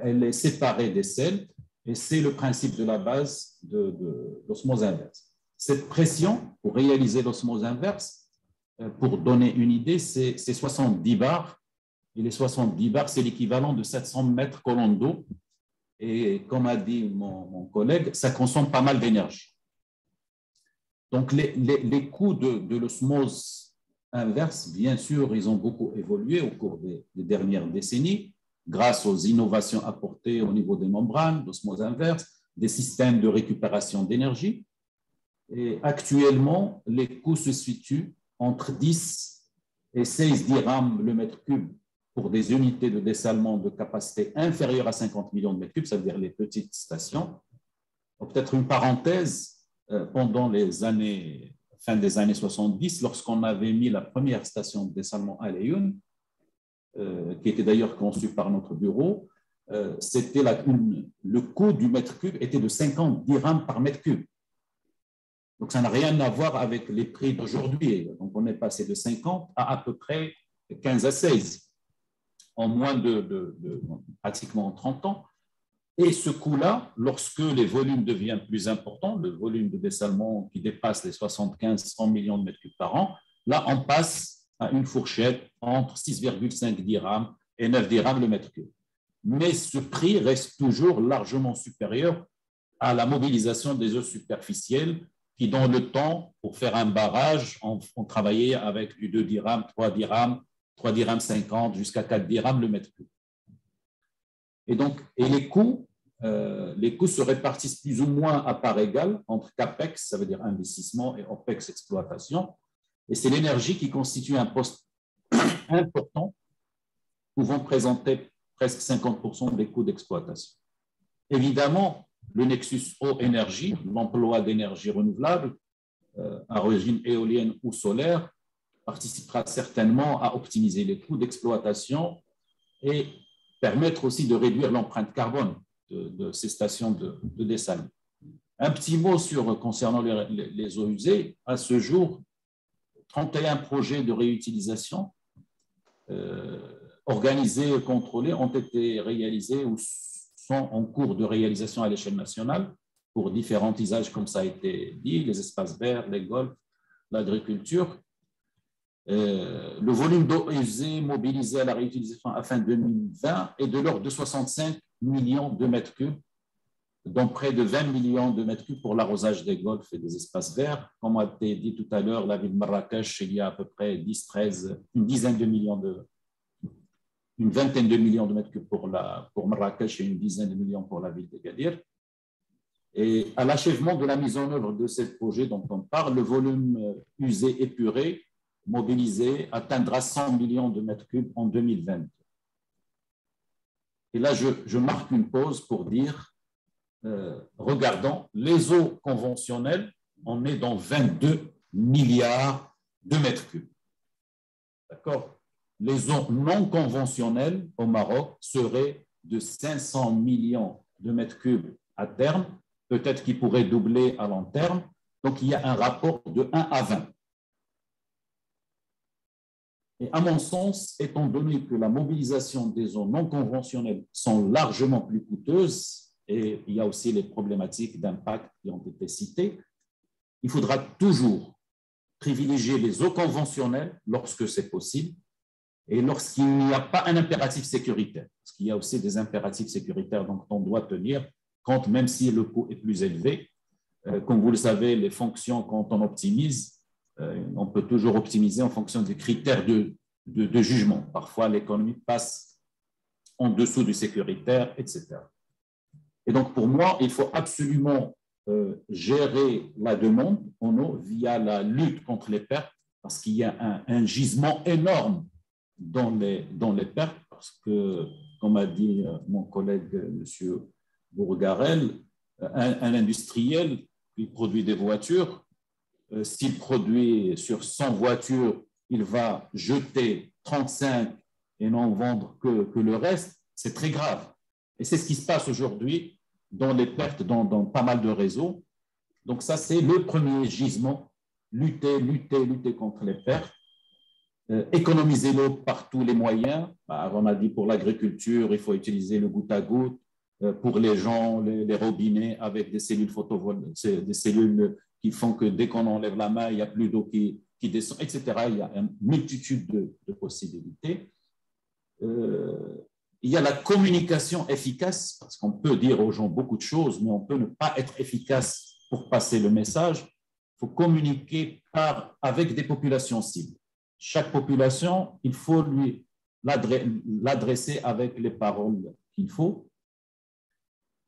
elle est séparée des sels et c'est le principe de la base de l'osmose inverse. Cette pression, pour réaliser l'osmose inverse, pour donner une idée, c'est 70 bars. Et les 70 bars, c'est l'équivalent de 700 mètres colonnes d'eau. Et comme a dit mon collègue, ça consomme pas mal d'énergie. Donc, les coûts de l'osmose inverse, bien sûr, ils ont beaucoup évolué au cours des dernières décennies grâce aux innovations apportées au niveau des membranes, d'osmose inverse, des systèmes de récupération d'énergie. Et actuellement, les coûts se situent entre 10 et 16 dirhams le mètre cube pour des unités de dessalement de capacité inférieure à 50 millions de mètres cubes, c'est-à-dire les petites stations. Peut-être une parenthèse, pendant les années, fin des années 70, lorsqu'on avait mis la première station de dessalement à Laayoune, qui était d'ailleurs conçue par notre bureau, le coût du mètre cube était de 50 dirhams par mètre cube. Donc, ça n'a rien à voir avec les prix d'aujourd'hui. Donc, on est passé de 50 à peu près 15 à 16 en moins de pratiquement 30 ans. Et ce coût-là, lorsque les volumes deviennent plus importants, le volume de dessalement qui dépasse les 75-100 millions de mètres cubes par an, là, on passe à une fourchette entre 6,5 dirhams et 9 dirhams le mètre cube. Mais ce prix reste toujours largement supérieur à la mobilisation des eaux superficielles qui, dans le temps, pour faire un barrage, on travaillait avec du 2 dirhams, 3 dirhams, 3 dirhams 50 jusqu'à 4 dirhams le mètre cube. Et donc, les coûts se répartissent plus ou moins à part égale entre CAPEX, ça veut dire investissement, et OPEX, exploitation. Et c'est l'énergie qui constitue un poste important, pouvant présenter presque 50% des coûts d'exploitation. Évidemment, le nexus eau-énergie, l'emploi d'énergie renouvelable, à origine éolienne ou solaire, participera certainement à optimiser les coûts d'exploitation et permettre aussi de réduire l'empreinte carbone de ces stations de dessalement. Un petit mot concernant les eaux usées. À ce jour, 31 projets de réutilisation organisés et contrôlés ont été réalisés ou sont en cours de réalisation à l'échelle nationale pour différents usages, comme ça a été dit, les espaces verts, les golfs, l'agriculture. Le volume d'eau usée mobilisé à la réutilisation à fin 2020 est de l'ordre de 65 millions de mètres cubes, dont près de 20 millions de mètres cubes pour l'arrosage des golfs et des espaces verts. Comme a été dit tout à l'heure, la ville de Marrakech, il y a à peu près une vingtaine de millions de mètres cubes pour Marrakech et une dizaine de millions pour la ville de Gadir. Et à l'achèvement de la mise en œuvre de ce projet dont on parle, le volume usé épuré mobilisé atteindra 100 millions de mètres cubes en 2020. Et là, je marque une pause pour dire, regardons, les eaux conventionnelles, on est dans 22 milliards de mètres cubes. D'accord? Les eaux non conventionnelles au Maroc seraient de 500 millions de mètres cubes à terme, peut-être qu'ils pourraient doubler à long terme. Donc, il y a un rapport de 1 à 20. Et à mon sens, étant donné que la mobilisation des eaux non conventionnelles sont largement plus coûteuses, et il y a aussi les problématiques d'impact qui ont été citées, il faudra toujours privilégier les eaux conventionnelles lorsque c'est possible et lorsqu'il n'y a pas un impératif sécuritaire. Parce qu'il y a aussi des impératifs sécuritaires dont on doit tenir compte, même si le coût est plus élevé. Comme vous le savez, les fonctions, quand on optimise, on peut toujours optimiser en fonction des critères de jugement. Parfois, l'économie passe en dessous du sécuritaire, etc. Et donc, pour moi, il faut absolument gérer la demande en eau via la lutte contre les pertes, parce qu'il y a un gisement énorme dans les pertes, parce que, comme a dit mon collègue M. Bourgarel, un industriel qui produit des voitures, s'il produit sur 100 voitures, il va jeter 35 et n'en vendre que le reste, c'est très grave. Et c'est ce qui se passe aujourd'hui dans les pertes dans pas mal de réseaux. Donc ça, c'est le premier gisement, lutter contre les pertes, économiser l'eau par tous les moyens. On a dit pour l'agriculture, il faut utiliser le goutte à goutte, pour les gens, les robinets avec des cellules photovoltaïques, des cellules qui font que dès qu'on enlève la main, il n'y a plus d'eau qui descend, etc. Il y a une multitude de possibilités. Il y a la communication efficace, parce qu'on peut dire aux gens beaucoup de choses, mais on peut ne pas être efficace pour passer le message. Il faut communiquer avec des populations cibles. Chaque population, il faut lui l'adresser avec les paroles qu'il faut.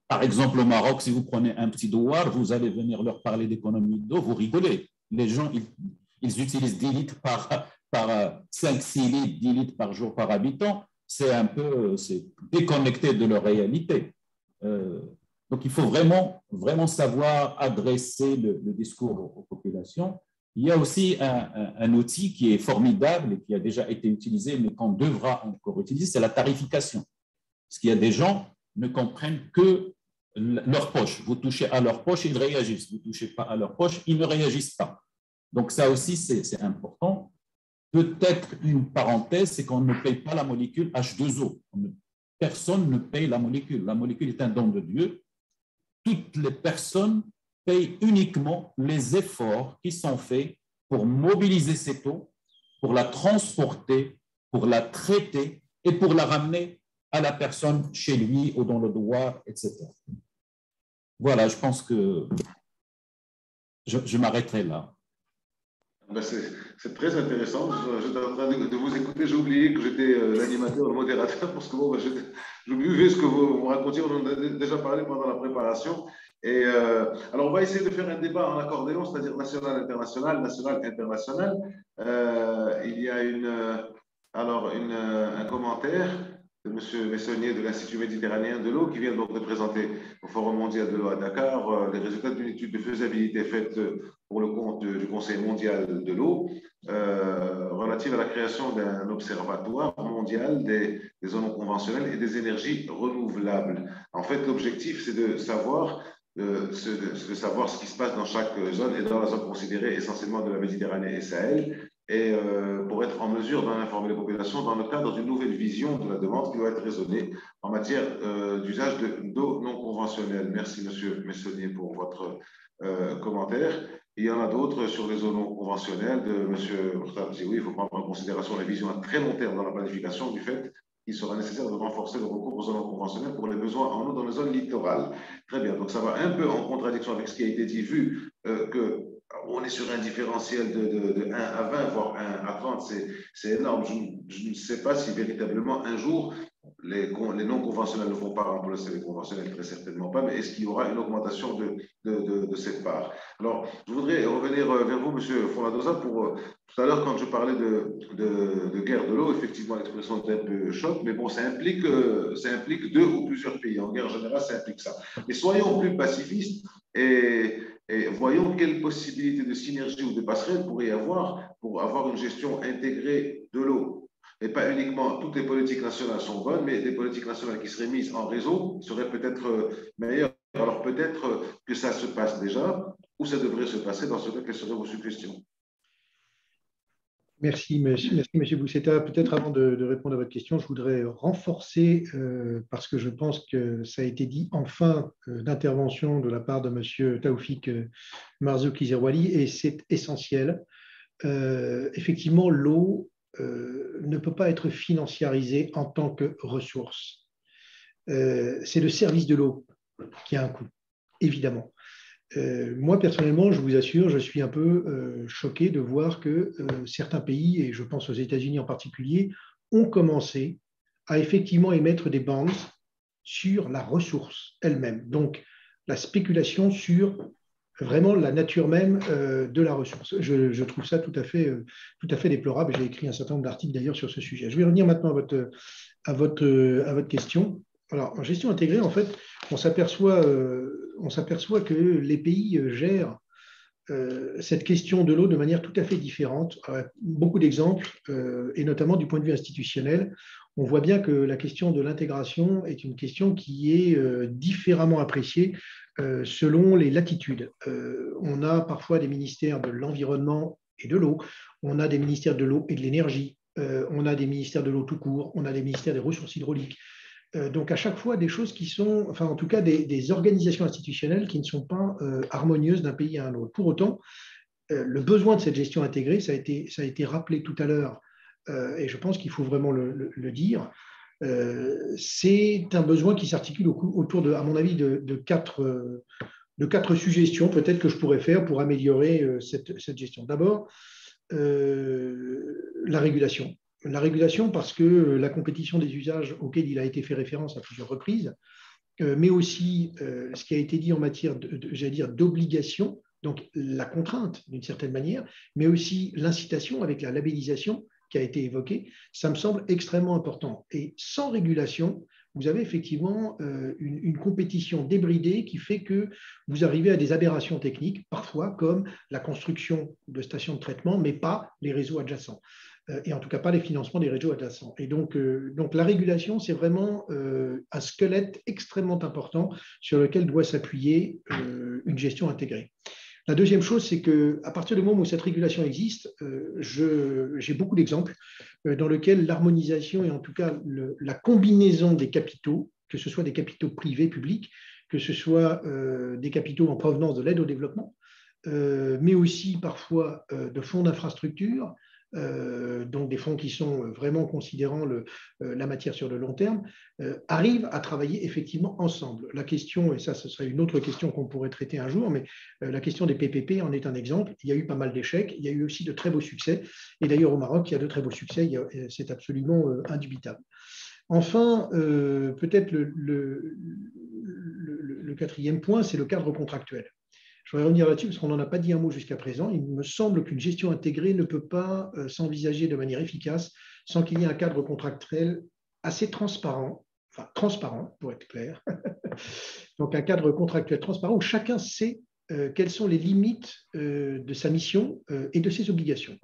Par exemple, au Maroc, si vous prenez un petit douar, vous allez venir leur parler d'économie d'eau, vous rigolez. Les gens, ils utilisent 10 litres par 5-6 litres, 10 litres par jour par habitant. C'est déconnecté de leur réalité. Donc, il faut vraiment savoir adresser le discours aux populations. Il y a aussi un outil qui est formidable et qui a déjà été utilisé, mais qu'on devra encore utiliser, c'est la tarification. Parce qu'il y a des gens qui ne comprennent que leur poche. Vous touchez à leur poche, ils réagissent. Vous ne touchez pas à leur poche, ils ne réagissent pas. Donc, ça aussi, c'est important. Peut-être une parenthèse, c'est qu'on ne paye pas la molécule H2O. personne ne paye la molécule. La molécule est un don de Dieu. Toutes les personnes payent uniquement les efforts qui sont faits pour mobiliser cette eau, pour la transporter, pour la traiter et pour la ramener à la personne chez lui ou dans le douar, etc. Voilà, je pense que je m'arrêterai là. Ben c'est très intéressant. J'étais en train de vous écouter. J'ai oublié que j'étais l'animateur, le modérateur, parce que bon, ben, je buvais ce que vous racontiez. On en a déjà parlé pendant la préparation. Et alors, on va essayer de faire un débat en accordéon, c'est-à-dire national-international, national-international. Il y a un commentaire de M. Messonnier de l'Institut méditerranéen de l'eau qui vient donc de présenter au Forum mondial de l'eau à Dakar les résultats d'une étude de faisabilité faite pour le compte du Conseil mondial de l'eau relative à la création d'un observatoire mondial des zones non conventionnelles et des énergies renouvelables. En fait, l'objectif, c'est de savoir ce qui se passe dans chaque zone et dans la zone considérée essentiellement de la Méditerranée et Sahel, et pour être en mesure d'en informer les populations dans le cadre d'une nouvelle vision de la demande qui doit être raisonnée en matière d'usage d'eau non conventionnelle. Merci, M. Messonnier, pour votre commentaire. Il y en a d'autres sur les eaux non conventionnelles de M. Murtabzioui. Il faut prendre en considération la vision à très long terme dans la planification du fait qu'il sera nécessaire de renforcer le recours aux zones non conventionnelles pour les besoins en eau dans les zones littorales. Très bien, donc ça va un peu en contradiction avec ce qui a été dit, vu qu'on est sur un différentiel de 1 à 20, voire 1 à 30, c'est énorme. Je ne sais pas si véritablement un jour, les non conventionnels ne vont pas remplacer les conventionnels, très certainement pas, mais est-ce qu'il y aura une augmentation de cette part? Alors, je voudrais revenir vers vous, M. Fonladoza, pour tout à l'heure, quand je parlais de guerre de l'eau, effectivement, l'expression est un peu choc, mais bon, ça implique 2 ou plusieurs pays. En guerre générale, ça implique ça. Mais soyons plus pacifistes et voyons quelles possibilités de synergie ou de passerelle pourrait y avoir pour avoir une gestion intégrée de l'eau. Et pas uniquement, toutes les politiques nationales sont bonnes, mais des politiques nationales qui seraient mises en réseau seraient peut-être meilleures. Alors peut-être que ça se passe déjà, ou ça devrait se passer. Dans ce cas, quelles seraient vos suggestions? Merci, M. Bousseta. Peut-être avant de répondre à votre question, je voudrais renforcer, parce que je pense que ça a été dit en fin d'intervention de la part de M. Taoufik Marzouki Zerwali, et c'est essentiel. Effectivement, l'eau ne peut pas être financiarisée en tant que ressource. C'est le service de l'eau qui a un coût, évidemment. Moi, personnellement, je vous assure, je suis un peu choqué de voir que certains pays, et je pense aux États-Unis en particulier, ont commencé à effectivement émettre des bonds sur la ressource elle-même. Donc, la spéculation sur vraiment la nature même de la ressource. Je trouve ça tout à fait déplorable. J'ai écrit un certain nombre d'articles d'ailleurs sur ce sujet. Je vais revenir maintenant à votre question. Alors, en gestion intégrée, en fait, on s'aperçoit que les pays gèrent cette question de l'eau de manière tout à fait différente. Beaucoup d'exemples, et notamment du point de vue institutionnel, on voit bien que la question de l'intégration est une question qui est différemment appréciée selon les latitudes. On a parfois des ministères de l'environnement et de l'eau, on a des ministères de l'eau et de l'énergie, on a des ministères de l'eau tout court, on a des ministères des ressources hydrauliques. Donc, à chaque fois, des choses qui sont, enfin, en tout cas, des organisations institutionnelles qui ne sont pas harmonieuses d'un pays à un autre. Pour autant, le besoin de cette gestion intégrée, ça a été rappelé tout à l'heure, et je pense qu'il faut vraiment le dire, c'est un besoin qui s'articule autour de, à mon avis, de quatre suggestions peut-être que je pourrais faire pour améliorer cette gestion. D'abord, la régulation. La régulation parce que la compétition des usages auxquels il a été fait référence à plusieurs reprises, mais aussi ce qui a été dit en matière d'obligation, donc la contrainte d'une certaine manière, mais aussi l'incitation avec la labellisation qui a été évoquée, ça me semble extrêmement important. Et sans régulation, vous avez effectivement une compétition débridée qui fait que vous arrivez à des aberrations techniques, parfois comme la construction de stations de traitement, mais pas les réseaux adjacents. Et en tout cas pas les financements des réseaux adjacents. Et donc la régulation, c'est vraiment un squelette extrêmement important sur lequel doit s'appuyer une gestion intégrée. La deuxième chose, c'est qu'à partir du moment où cette régulation existe, j'ai beaucoup d'exemples dans lesquels l'harmonisation et en tout cas la combinaison des capitaux, que ce soit des capitaux privés, publics, que ce soit des capitaux en provenance de l'aide au développement, mais aussi parfois de fonds d'infrastructure, donc des fonds qui sont vraiment considérant la matière sur le long terme, arrivent à travailler effectivement ensemble. La question, et ça ce serait une autre question qu'on pourrait traiter un jour, mais la question des PPP en est un exemple. Il y a eu pas mal d'échecs, il y a eu aussi de très beaux succès, et d'ailleurs au Maroc, il y a de très beaux succès, c'est absolument indubitable. Enfin, peut-être le quatrième point, c'est le cadre contractuel. Je voudrais revenir là-dessus parce qu'on n'en a pas dit un mot jusqu'à présent. Il me semble qu'une gestion intégrée ne peut pas s'envisager de manière efficace sans qu'il y ait un cadre contractuel assez transparent, enfin transparent pour être clair. Donc un cadre contractuel transparent où chacun sait quelles sont les limites de sa mission et de ses obligations.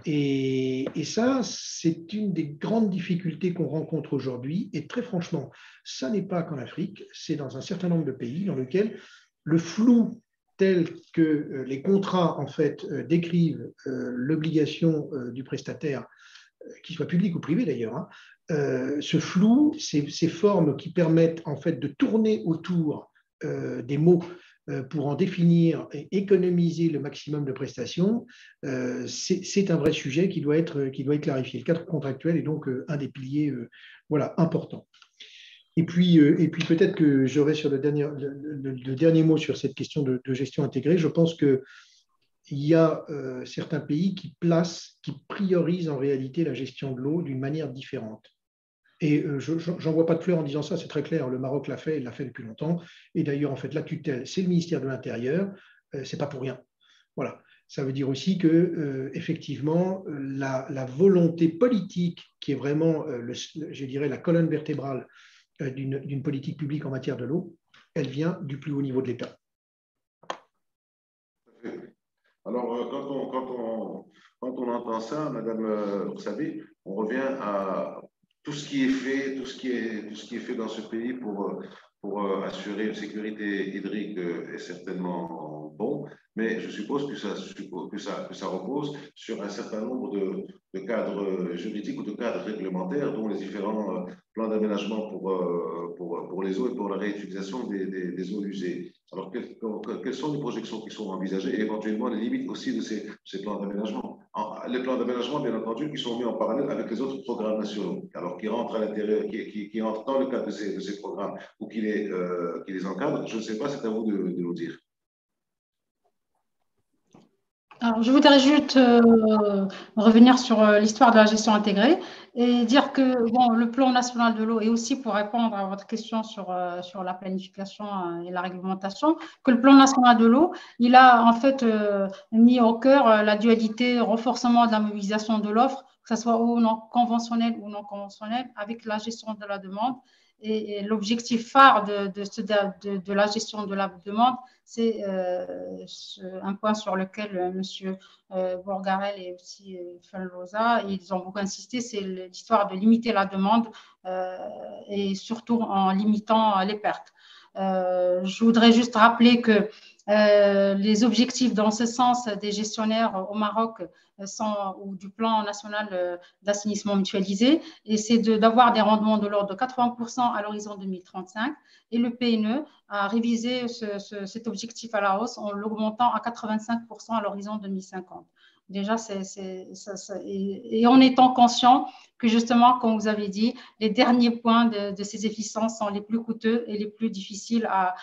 Et ça, c'est une des grandes difficultés qu'on rencontre aujourd'hui. Et très franchement, ça n'est pas qu'en Afrique, c'est dans un certain nombre de pays dans lesquels le flou tel que les contrats en fait décrivent l'obligation du prestataire, qu'il soit public ou privé d'ailleurs, hein, ce flou, ces formes qui permettent en fait de tourner autour des mots pour en définir et économiser le maximum de prestations, c'est un vrai sujet qui doit être clarifié. Le cadre contractuel est donc un des piliers voilà, importants. Et puis peut-être que j'aurai sur le dernier mot sur cette question de gestion intégrée. Je pense qu'il y a certains pays qui priorisent en réalité la gestion de l'eau d'une manière différente. Et j'en vois pas de fleurs en disant ça, c'est très clair. Le Maroc l'a fait, il l'a fait depuis longtemps. Et d'ailleurs, en fait, la tutelle, c'est le ministère de l'Intérieur. C'est pas pour rien. Voilà. Ça veut dire aussi que effectivement, la volonté politique, qui est vraiment, je dirais, la colonne vertébrale d'une politique publique en matière de l'eau, elle vient du plus haut niveau de l'État. Alors, quand on entend ça, Madame Roussabi, on revient à tout ce qui est fait, tout ce qui est fait dans ce pays pour assurer une sécurité hydrique est certainement bon, mais je suppose que ça repose sur un certain nombre de cadres juridiques ou de cadres réglementaires, dont les différents plans d'aménagement pour les eaux et pour la réutilisation des eaux usées. Alors, quelles sont les projections qui sont envisagées et éventuellement les limites aussi de ces plans d'aménagement? Les plans d'aménagement, bien entendu, qui sont mis en parallèle avec les autres programmes nationaux, alors qui rentrent à l'intérieur, qui entrent dans le cadre de ces programmes ou qui les encadrent. Je ne sais pas, c'est à vous de nous dire. Alors, je voudrais juste revenir sur l'histoire de la gestion intégrée et dire que bon, le plan national de l'eau est aussi pour répondre à votre question sur la planification et la réglementation, que le plan national de l'eau, il a en fait mis au cœur la dualité renforcement de la mobilisation de l'offre, que ce soit ou non conventionnelle ou non conventionnelle, avec la gestion de la demande. Et l'objectif phare de la gestion de la demande, c'est un point sur lequel M. Bourgarel et aussi Fellosa, ils ont beaucoup insisté, c'est l'histoire de limiter la demande et surtout en limitant les pertes. Je voudrais juste rappeler que les objectifs dans ce sens des gestionnaires au Maroc ou du plan national d'assainissement mutualisé, et c'est d'avoir des rendements de l'ordre de 80% à l'horizon 2035. Et le PNE a révisé cet objectif à la hausse en l'augmentant à 85% à l'horizon 2050. Déjà, et en étant conscient que justement, comme vous avez dit, les derniers points de ces efficiences sont les plus coûteux et les plus difficiles à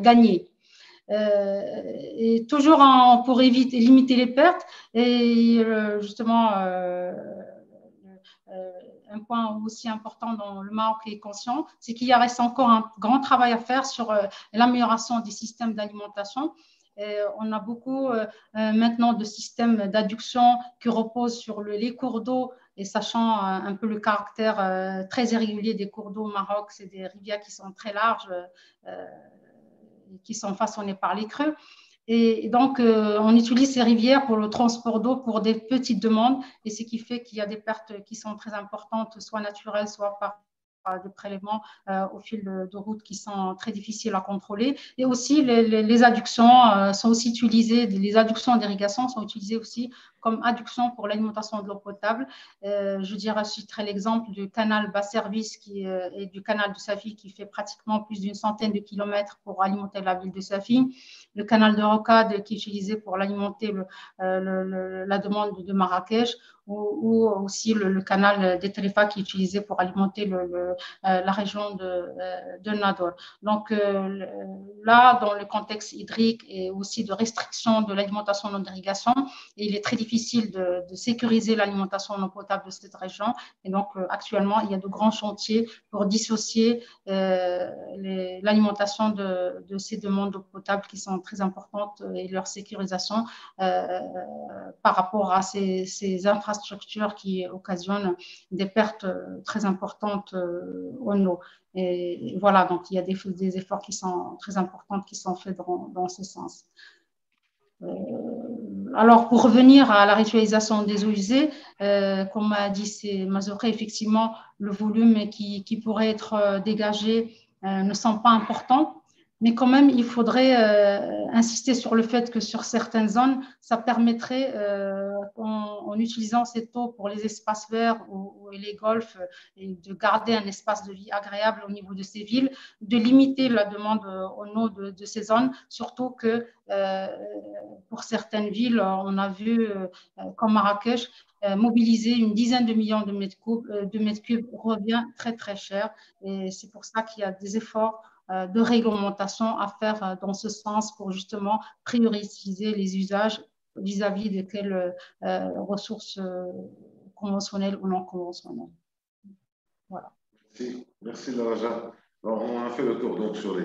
gagner. Et toujours pour limiter les pertes, et justement, un point aussi important dont le Maroc est conscient, c'est qu'il reste encore un grand travail à faire sur l'amélioration des systèmes d'alimentation. On a beaucoup maintenant de systèmes d'adduction qui reposent sur les cours d'eau, et sachant un peu le caractère très irrégulier des cours d'eau au Maroc, c'est des rivières qui sont très larges, qui sont façonnées par les creux. Et donc, on utilise ces rivières pour le transport d'eau pour des petites demandes, et ce qui fait qu'il y a des pertes qui sont très importantes, soit naturelles, soit par des prélèvements au fil de route qui sont très difficiles à contrôler. Et aussi, les adductions sont aussi utilisées, les adductions d'irrigation sont utilisées aussi comme adduction pour l'alimentation de l'eau potable. Je dirais, je citerai l'exemple du canal bas-service et du canal de Safi qui fait pratiquement plus d'une centaine de kilomètres pour alimenter la ville de Safi. Le canal de Rocade qui est utilisé pour alimenter la demande de Marrakech, ou aussi le canal des Tarifa qui est utilisé pour alimenter la région de Nador. Donc là, dans le contexte hydrique et aussi de restriction de l'alimentation non d'irrigation, il est très difficile de sécuriser l'alimentation non potable de cette région. Et donc actuellement, il y a de grands chantiers pour dissocier l'alimentation de ces demandes d'eau potable qui sont très importantes et leur sécurisation par rapport à ces infrastructures qui occasionnent des pertes très importantes en eau. Et voilà, donc il y a des efforts qui sont très importants qui sont faits dans ce sens. Alors, pour revenir à la ritualisation des eaux usées, comme a dit Mazoré, effectivement, le volume qui pourrait être dégagé ne sont pas importants. Mais quand même, il faudrait insister sur le fait que sur certaines zones, ça permettrait, en utilisant cette eau pour les espaces verts ou les golfs, et de garder un espace de vie agréable au niveau de ces villes, de limiter la demande en eau de ces zones, surtout que pour certaines villes, on a vu, comme Marrakech, mobiliser une dizaine de millions de mètres cubes revient très, très cher. Et c'est pour ça qu'il y a des efforts de réglementation à faire dans ce sens pour justement prioriser les usages vis-à-vis de quelles ressources conventionnelles ou non conventionnelles. Voilà. Merci Laraja. Alors, on a fait le tour donc sur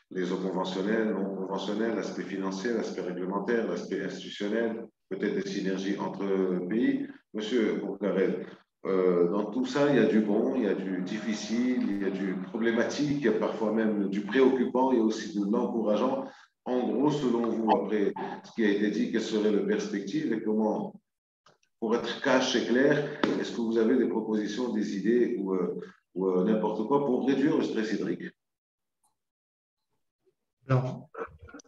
les eaux conventionnelles, non conventionnelles, l'aspect financier, l'aspect réglementaire, l'aspect institutionnel, peut-être des synergies entre pays. Monsieur Bourcarel, dans tout ça, il y a du bon, il y a du difficile, il y a du problématique, il y a parfois même du préoccupant, il y a aussi de l'encourageant. En gros, selon vous, après ce qui a été dit, quelles seraient les perspectives et comment, pour être cash et clair, est-ce que vous avez des propositions, des idées ou n'importe quoi pour réduire le stress hydrique? Alors,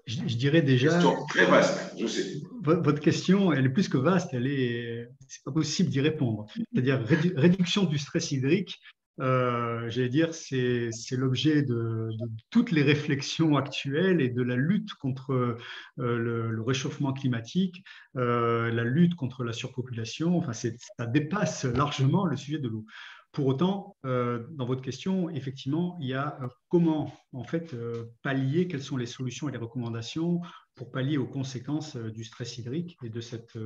je dirais déjà… Question très vaste, je sais. Votre question, elle est plus que vaste, c'est pas possible d'y répondre. C'est-à-dire réduction du stress hydrique, j'allais dire, c'est l'objet de toutes les réflexions actuelles et de la lutte contre le réchauffement climatique, la lutte contre la surpopulation. Enfin, ça dépasse largement le sujet de l'eau. Pour autant, dans votre question, effectivement, il y a comment en fait pallier, quelles sont les solutions et les recommandations pour pallier aux conséquences du stress hydrique et de cette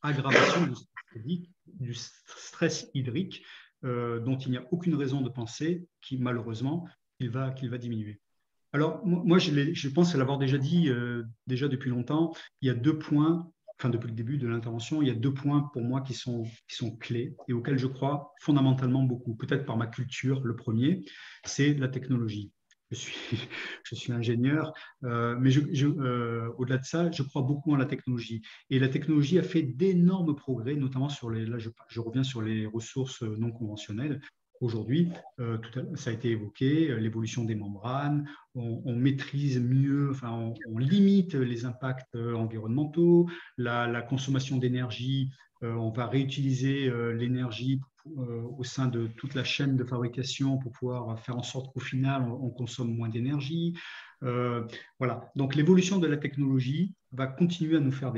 aggravation du stress hydrique dont il n'y a aucune raison de penser qu'il malheureusement qu'il va diminuer. Alors moi je pense l'avoir déjà dit déjà depuis longtemps. Il y a 2 points. Enfin, depuis le début de l'intervention, il y a 2 points pour moi qui sont clés et auxquels je crois fondamentalement beaucoup. Peut-être par ma culture, le premier, c'est la technologie. Je suis ingénieur, mais au-delà de ça, je crois beaucoup en la technologie. Et la technologie a fait d'énormes progrès, notamment là je reviens sur les ressources non conventionnelles. Aujourd'hui, ça a été évoqué, l'évolution des membranes, on maîtrise mieux, enfin, on limite les impacts environnementaux, la consommation d'énergie, on va réutiliser l'énergie au sein de toute la chaîne de fabrication pour pouvoir faire en sorte qu'au final, on consomme moins d'énergie. Voilà. Donc, l'évolution de la technologie va continuer à nous faire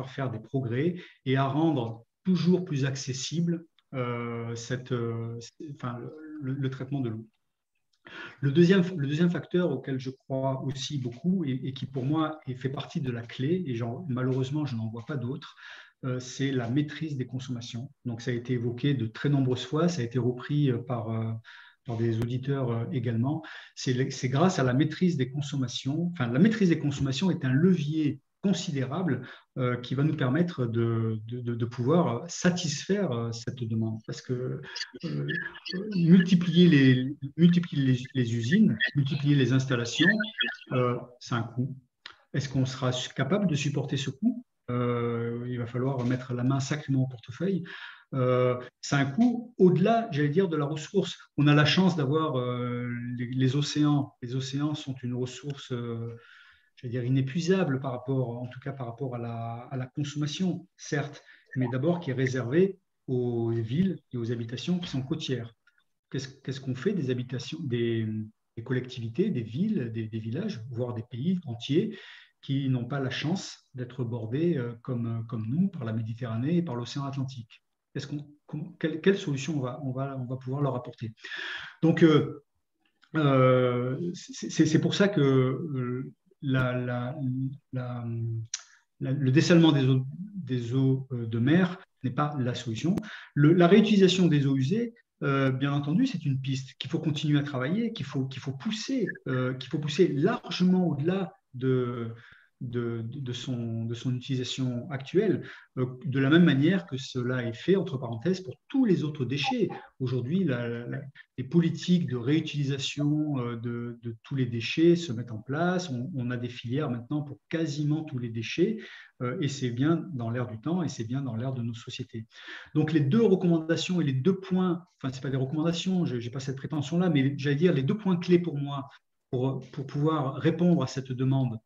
faire des progrès et à rendre toujours plus accessible le traitement de l'eau. Le deuxième facteur auquel je crois aussi beaucoup et qui pour moi fait partie de la clé, et malheureusement je n'en vois pas d'autres, c'est la maîtrise des consommations. Donc ça a été évoqué de très nombreuses fois, ça a été repris par des auditeurs également. C'est grâce à la maîtrise des consommations, enfin la maîtrise des consommations est un levier considérable qui va nous permettre de pouvoir satisfaire cette demande. Parce que multiplier les usines, multiplier les installations, c'est un coût. Est-ce qu'on sera capable de supporter ce coût? il va falloir mettre la main sacrément au portefeuille. C'est un coût au-delà, j'allais dire, de la ressource. On a la chance d'avoir les océans. Les océans sont une ressource, j'allais dire, inépuisable par rapport, en tout cas par rapport à la consommation, certes, mais d'abord qui est réservée aux villes et aux habitations qui sont côtières. Qu'est-ce qu'on fait des habitations, des collectivités, des villes, des villages, voire des pays entiers qui n'ont pas la chance d'être bordés comme nous par la Méditerranée et par l'océan Atlantique? Quelle solution on va pouvoir leur apporter? Donc, c'est pour ça que le dessalement des eaux de mer n'est pas la solution. La réutilisation des eaux usées, bien entendu, c'est une piste qu'il faut continuer à travailler, qu'il faut pousser largement au-delà de son utilisation actuelle, de la même manière que cela est fait, entre parenthèses, pour tous les autres déchets. Aujourd'hui, les politiques de réutilisation de tous les déchets se mettent en place. On a des filières maintenant pour quasiment tous les déchets, et c'est bien dans l'air du temps et c'est bien dans l'air de nos sociétés. Donc les deux recommandations et les deux points, enfin ce n'est pas des recommandations, je n'ai pas cette prétention-là, mais j'allais dire les deux points clés pour moi pour pouvoir répondre à cette demande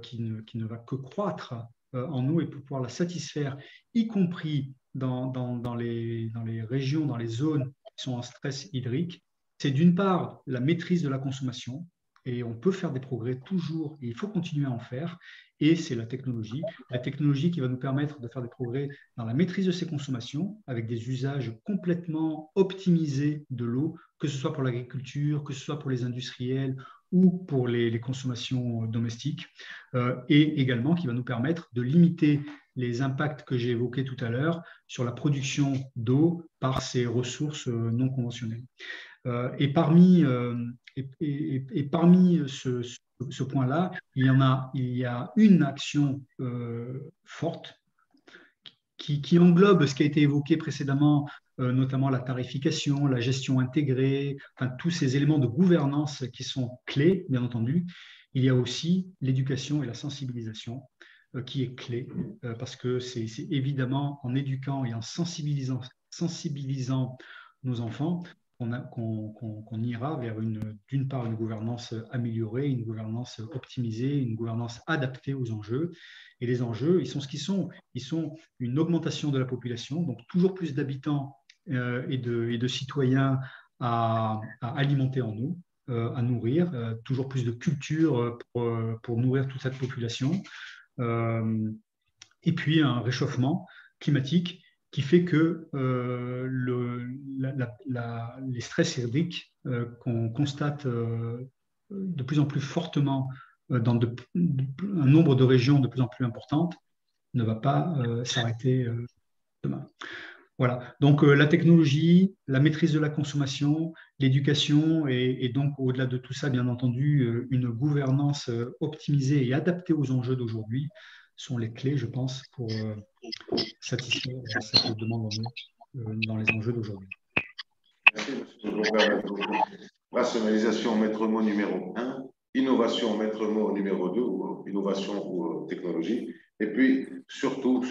qui ne va que croître en nous et pour pouvoir la satisfaire, y compris dans les régions, dans les zones qui sont en stress hydrique, c'est d'une part la maîtrise de la consommation, et on peut faire des progrès toujours, et il faut continuer à en faire, et c'est la technologie qui va nous permettre de faire des progrès dans la maîtrise de ces consommations, avec des usages complètement optimisés de l'eau, que ce soit pour l'agriculture, que ce soit pour les industriels, ou pour les consommations domestiques, et également qui va nous permettre de limiter les impacts que j'ai évoqués tout à l'heure sur la production d'eau par ces ressources non conventionnelles. Et parmi ce point-là, il y a une action forte qui englobe ce qui a été évoqué précédemment, notamment la tarification, la gestion intégrée, enfin, tous ces éléments de gouvernance qui sont clés, bien entendu. Il y a aussi l'éducation et la sensibilisation qui est clé, parce que c'est évidemment en éduquant et en sensibilisant nos enfants qu'on ira vers d'une part une gouvernance améliorée, une gouvernance optimisée, une gouvernance adaptée aux enjeux. Et les enjeux, ils sont ce qu'ils sont. Ils sont une augmentation de la population, donc toujours plus d'habitants et de citoyens à alimenter en eau, à nourrir, toujours plus de culture pour nourrir toute cette population. Et puis un réchauffement climatique qui fait que les stress hydriques qu'on constate de plus en plus fortement dans un nombre de régions de plus en plus importantes ne va pas s'arrêter demain. Voilà, donc la technologie, la maîtrise de la consommation, l'éducation et donc au-delà de tout ça, bien entendu, une gouvernance optimisée et adaptée aux enjeux d'aujourd'hui sont les clés, je pense, pour satisfaire cette demande dans les enjeux d'aujourd'hui. Merci, M. Rationalisation, maître mot numéro 1. Innovation, maître mot numéro 2, ou innovation ou technologie. Et puis, surtout,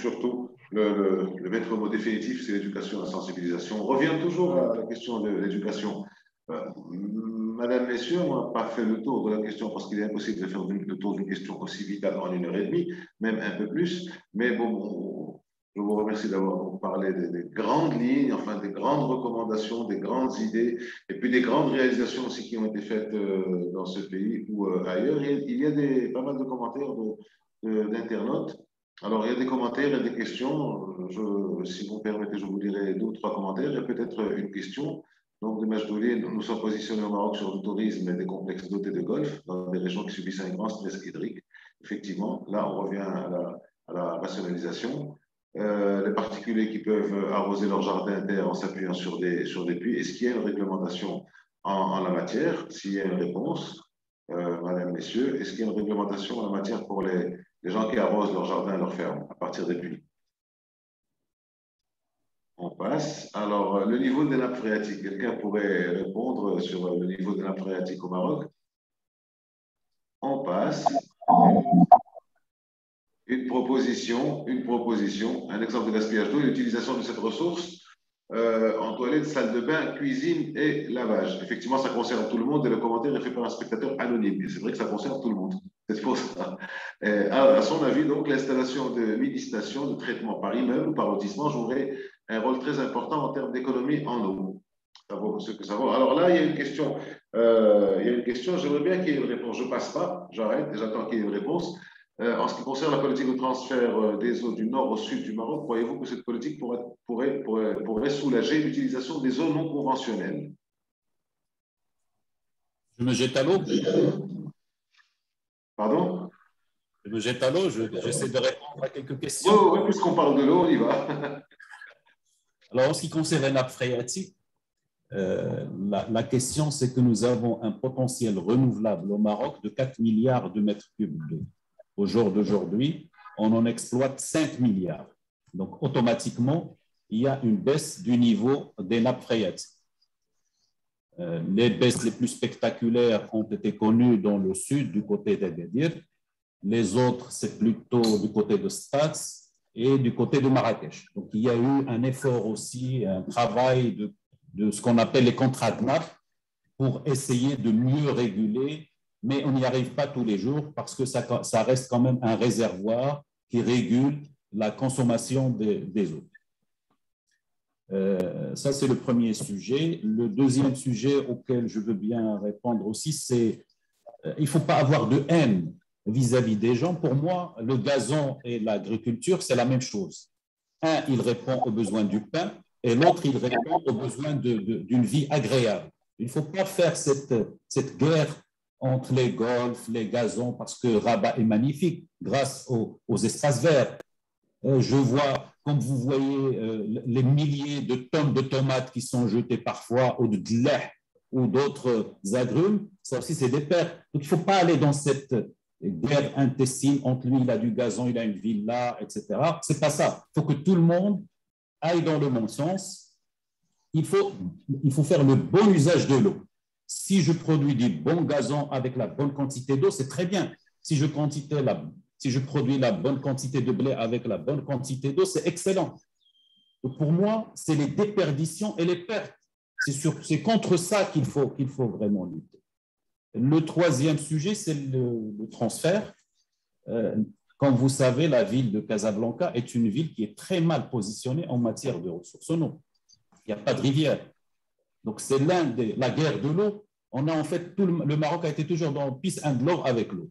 le maître mot définitif, c'est l'éducation et la sensibilisation. On revient toujours à la question de l'éducation. Madame, messieurs, on n'a pas fait le tour de la question parce qu'il est impossible de faire le tour d'une question aussi vitale en 1h30, même un peu plus. Mais bon, je vous remercie d'avoir parlé des grandes lignes, enfin des grandes recommandations, des grandes idées, et puis des grandes réalisations aussi qui ont été faites dans ce pays ou ailleurs. Il y a pas mal de commentaires d'internautes. Alors, il y a des commentaires et des questions. Si vous me permettez, je vous dirai 2 ou 3 commentaires et peut-être une question. Donc, de Majdouli, nous sommes positionnés au Maroc sur le tourisme et des complexes dotés de golf dans des régions qui subissent un grand stress hydrique. Effectivement, là, on revient à la rationalisation. Les particuliers qui peuvent arroser leur jardin terre en s'appuyant sur des puits. Est-ce qu'il y a une réglementation en la matière? S'il y a une réponse, Madame, Messieurs, est-ce qu'il y a une réglementation en la matière pour les gens qui arrosent leur jardin, leur ferme, à partir des puits? On passe. Alors, le niveau des nappes phréatiques. Quelqu'un pourrait répondre sur le niveau des nappes phréatiques au Maroc? On passe. une proposition, un exemple de gaspillage d'eau, l'utilisation de cette ressource en toilette, salle de bain, cuisine et lavage. Effectivement, ça concerne tout le monde et le commentaire est fait par un spectateur anonyme. Et c'est vrai que ça concerne tout le monde. C'est pour ça. À son avis, donc, l'installation de mini-stations de traitement par immeuble ou par lotissement jouerait un rôle très important en termes d'économie en eau. Ça vaut ce que ça vaut. Alors là, il y a une question. J'aimerais bien qu'il y ait une réponse. Je ne passe pas, j'arrête et j'attends qu'il y ait une réponse. En ce qui concerne la politique de transfert des eaux du nord au sud du Maroc, croyez-vous que cette politique pourrait soulager l'utilisation des eaux non conventionnelles? Je me jette à l'eau. Pardon? Je me jette à l'eau, j'essaie de répondre à quelques questions. Oui, puisqu'on parle de l'eau, on y va. Alors, en ce qui concerne la nappe phréatique, la question, c'est que nous avons un potentiel renouvelable au Maroc de 4 milliards de mètres cubes d'eau. Au jour d'aujourd'hui, on en exploite 5 milliards. Donc, automatiquement, il y a une baisse du niveau des nappes phréatiques. Les baisses les plus spectaculaires ont été connues dans le sud, du côté d'Agadir. Les autres, c'est plutôt du côté de Sfax et du côté de Marrakech. Donc, il y a eu un effort aussi, un travail de ce qu'on appelle les contrats de nappe pour essayer de mieux réguler, mais on n'y arrive pas tous les jours parce que ça reste quand même un réservoir qui régule la consommation des eaux. Ça, c'est le premier sujet. Le deuxième sujet auquel je veux bien répondre aussi, c'est il ne faut pas avoir de haine vis-à-vis des gens. Pour moi, le gazon et l'agriculture, c'est la même chose. Un, il répond aux besoins du pain et l'autre, il répond aux besoins d'une vie agréable. Il ne faut pas faire cette guerre entre les golfs, les gazons, parce que Rabat est magnifique grâce aux espaces verts. Je vois, comme vous voyez, les milliers de tonnes de tomates qui sont jetées parfois, ou de dleh, ou d'autres agrumes. Ça aussi, c'est des pertes. Donc, il ne faut pas aller dans cette guerre intestine entre lui, il a du gazon, il a une villa, etc. Ce n'est pas ça. Il faut que tout le monde aille dans le bon sens. Il faut faire le bon usage de l'eau. Si je produis du bon gazon avec la bonne quantité d'eau, c'est très bien. Si je produis la bonne quantité de blé avec la bonne quantité d'eau, c'est excellent. Donc pour moi, c'est les déperditions et les pertes. C'est contre ça qu'il faut vraiment lutter. Le troisième sujet, c'est le transfert. Comme vous savez, la ville de Casablanca est une ville qui est très mal positionnée en matière de ressources en eau. Il n'y a pas de rivière. Donc, c'est la guerre de l'eau. On a en fait, le Maroc a été toujours dans peace and love avec l'eau.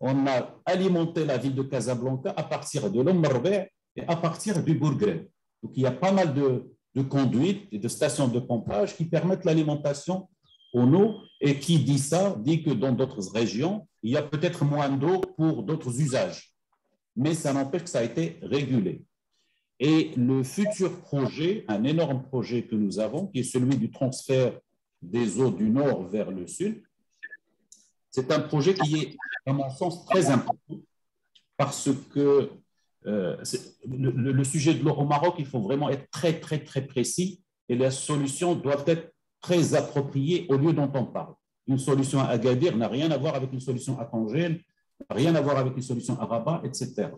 On a alimenté la ville de Casablanca à partir de l'Ommarbe et à partir du Bourgreb. Donc, il y a pas mal de conduites et de stations de pompage qui permettent l'alimentation en eau. Et qui dit ça, dit que dans d'autres régions, il y a peut-être moins d'eau pour d'autres usages. Mais ça n'empêche que ça a été régulé. Et le futur projet, un énorme projet que nous avons, qui est celui du transfert des eaux du nord vers le sud, c'est un projet qui est, à mon sens, très important parce que le sujet de l'eau au Maroc, il faut vraiment être très, très, très précis et les solutions doivent être très appropriées au lieu dont on parle. Une solution à Agadir n'a rien à voir avec une solution à Tanger, n'a rien à voir avec une solution à Rabat, etc.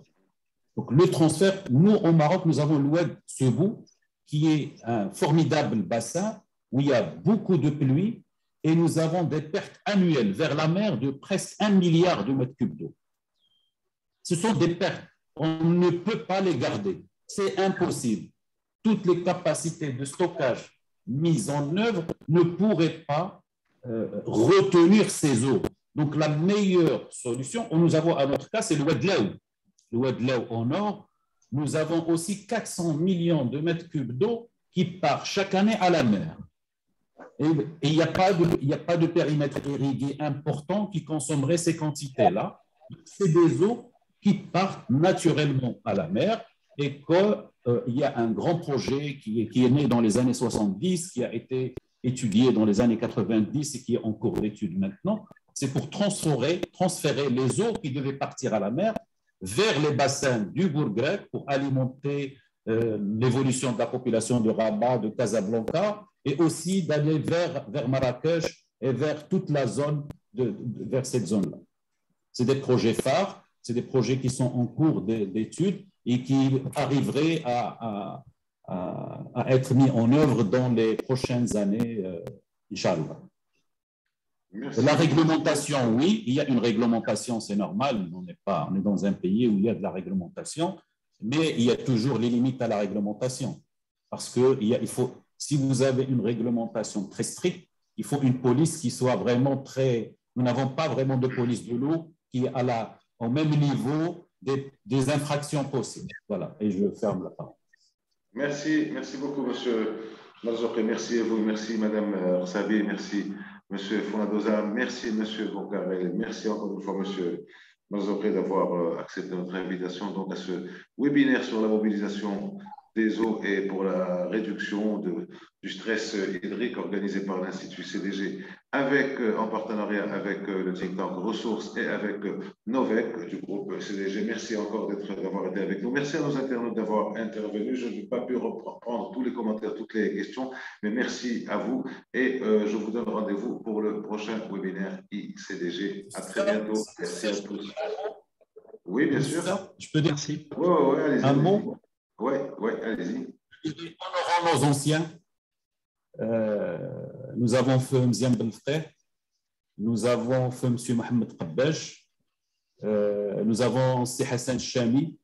Donc, le transfert, nous, au Maroc, nous avons l'Oued Sebou, qui est un formidable bassin où il y a beaucoup de pluie et nous avons des pertes annuelles vers la mer de presque 1 milliard de mètres cubes d'eau. Ce sont des pertes. On ne peut pas les garder. C'est impossible. Toutes les capacités de stockage mises en œuvre ne pourraient pas retenir ces eaux. Donc, la meilleure solution, nous avons à notre cas, c'est le Oued Laou. Le Oued Laou au nord, nous avons aussi 400 millions de mètres cubes d'eau qui part chaque année à la mer. Et il n'y a pas de périmètre irrigué important qui consommerait ces quantités-là. C'est des eaux qui partent naturellement à la mer et qu'il y a un grand projet qui est né dans les années 70, qui a été étudié dans les années 90 et qui est en cours d'étude maintenant. C'est pour transférer les eaux qui devaient partir à la mer vers les bassins du Bourgreb pour alimenter l'évolution de la population de Rabat, de Casablanca, et aussi d'aller vers Marrakech et vers toute la zone, vers cette zone-là. C'est des projets phares. c'est des projets qui sont en cours d'études et qui arriveraient à être mis en œuvre dans les prochaines années, Inch'Allah. La réglementation, oui, il y a une réglementation, c'est normal, on est dans un pays où il y a de la réglementation, mais il y a toujours les limites à la réglementation. Parce que si vous avez une réglementation très stricte, il faut une police qui soit vraiment très... Nous n'avons pas vraiment de police de l'eau qui est au même niveau des infractions possibles. Voilà, et je ferme la parole. Merci beaucoup, monsieur Marzouki. Merci à vous, merci madame Rsabi, merci monsieur Fonadoza, merci monsieur Bonkarel, merci encore une fois monsieur Marzouki d'avoir accepté notre invitation donc, à ce webinaire sur la mobilisation des eaux et pour la réduction du stress hydrique organisé par l'Institut CDG en partenariat avec le think tank Ressources et avec Novec du groupe CDG. Merci encore d'avoir été avec nous. Merci à nos internautes d'avoir intervenu. Je n'ai pas pu reprendre tous les commentaires, toutes les questions, mais merci à vous et je vous donne rendez-vous pour le prochain webinaire ICDG. À très bientôt. Merci à tous. Oui, bien sûr. Je peux dire merci. Oui, allez-y. Un mot. Oui, allez-y. Honorons nos anciens. Nous avons fait M. Belfré, nous avons fait M. Mohamed Qabbaj, nous avons C. Hassan Chami,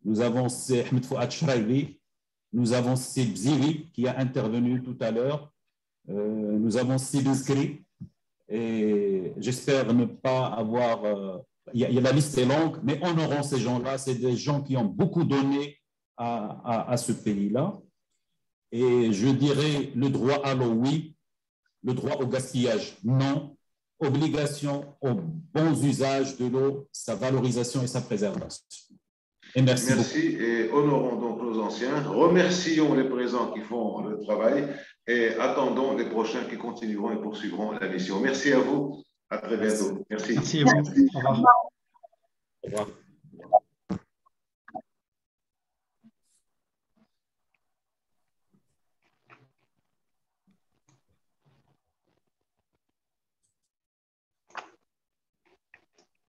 nous avons C. Ahmed Fouad Chraïli, nous avons C. Bziri qui a intervenu tout à l'heure, nous avons C. Biskri, et j'espère ne pas avoir... la liste est longue, mais honorons ces gens-là, c'est des gens qui ont beaucoup donné à ce pays-là. Et je dirais le droit à l'eau, oui, le droit au gaspillage, non, obligation au bon usage de l'eau, sa valorisation et sa préservation. Et merci beaucoup. Et honorons donc nos anciens, remercions les présents qui font le travail et attendons les prochains qui continueront et poursuivront la mission. Merci à vous, à très bientôt. Merci. Merci à vous. Au revoir. Au revoir.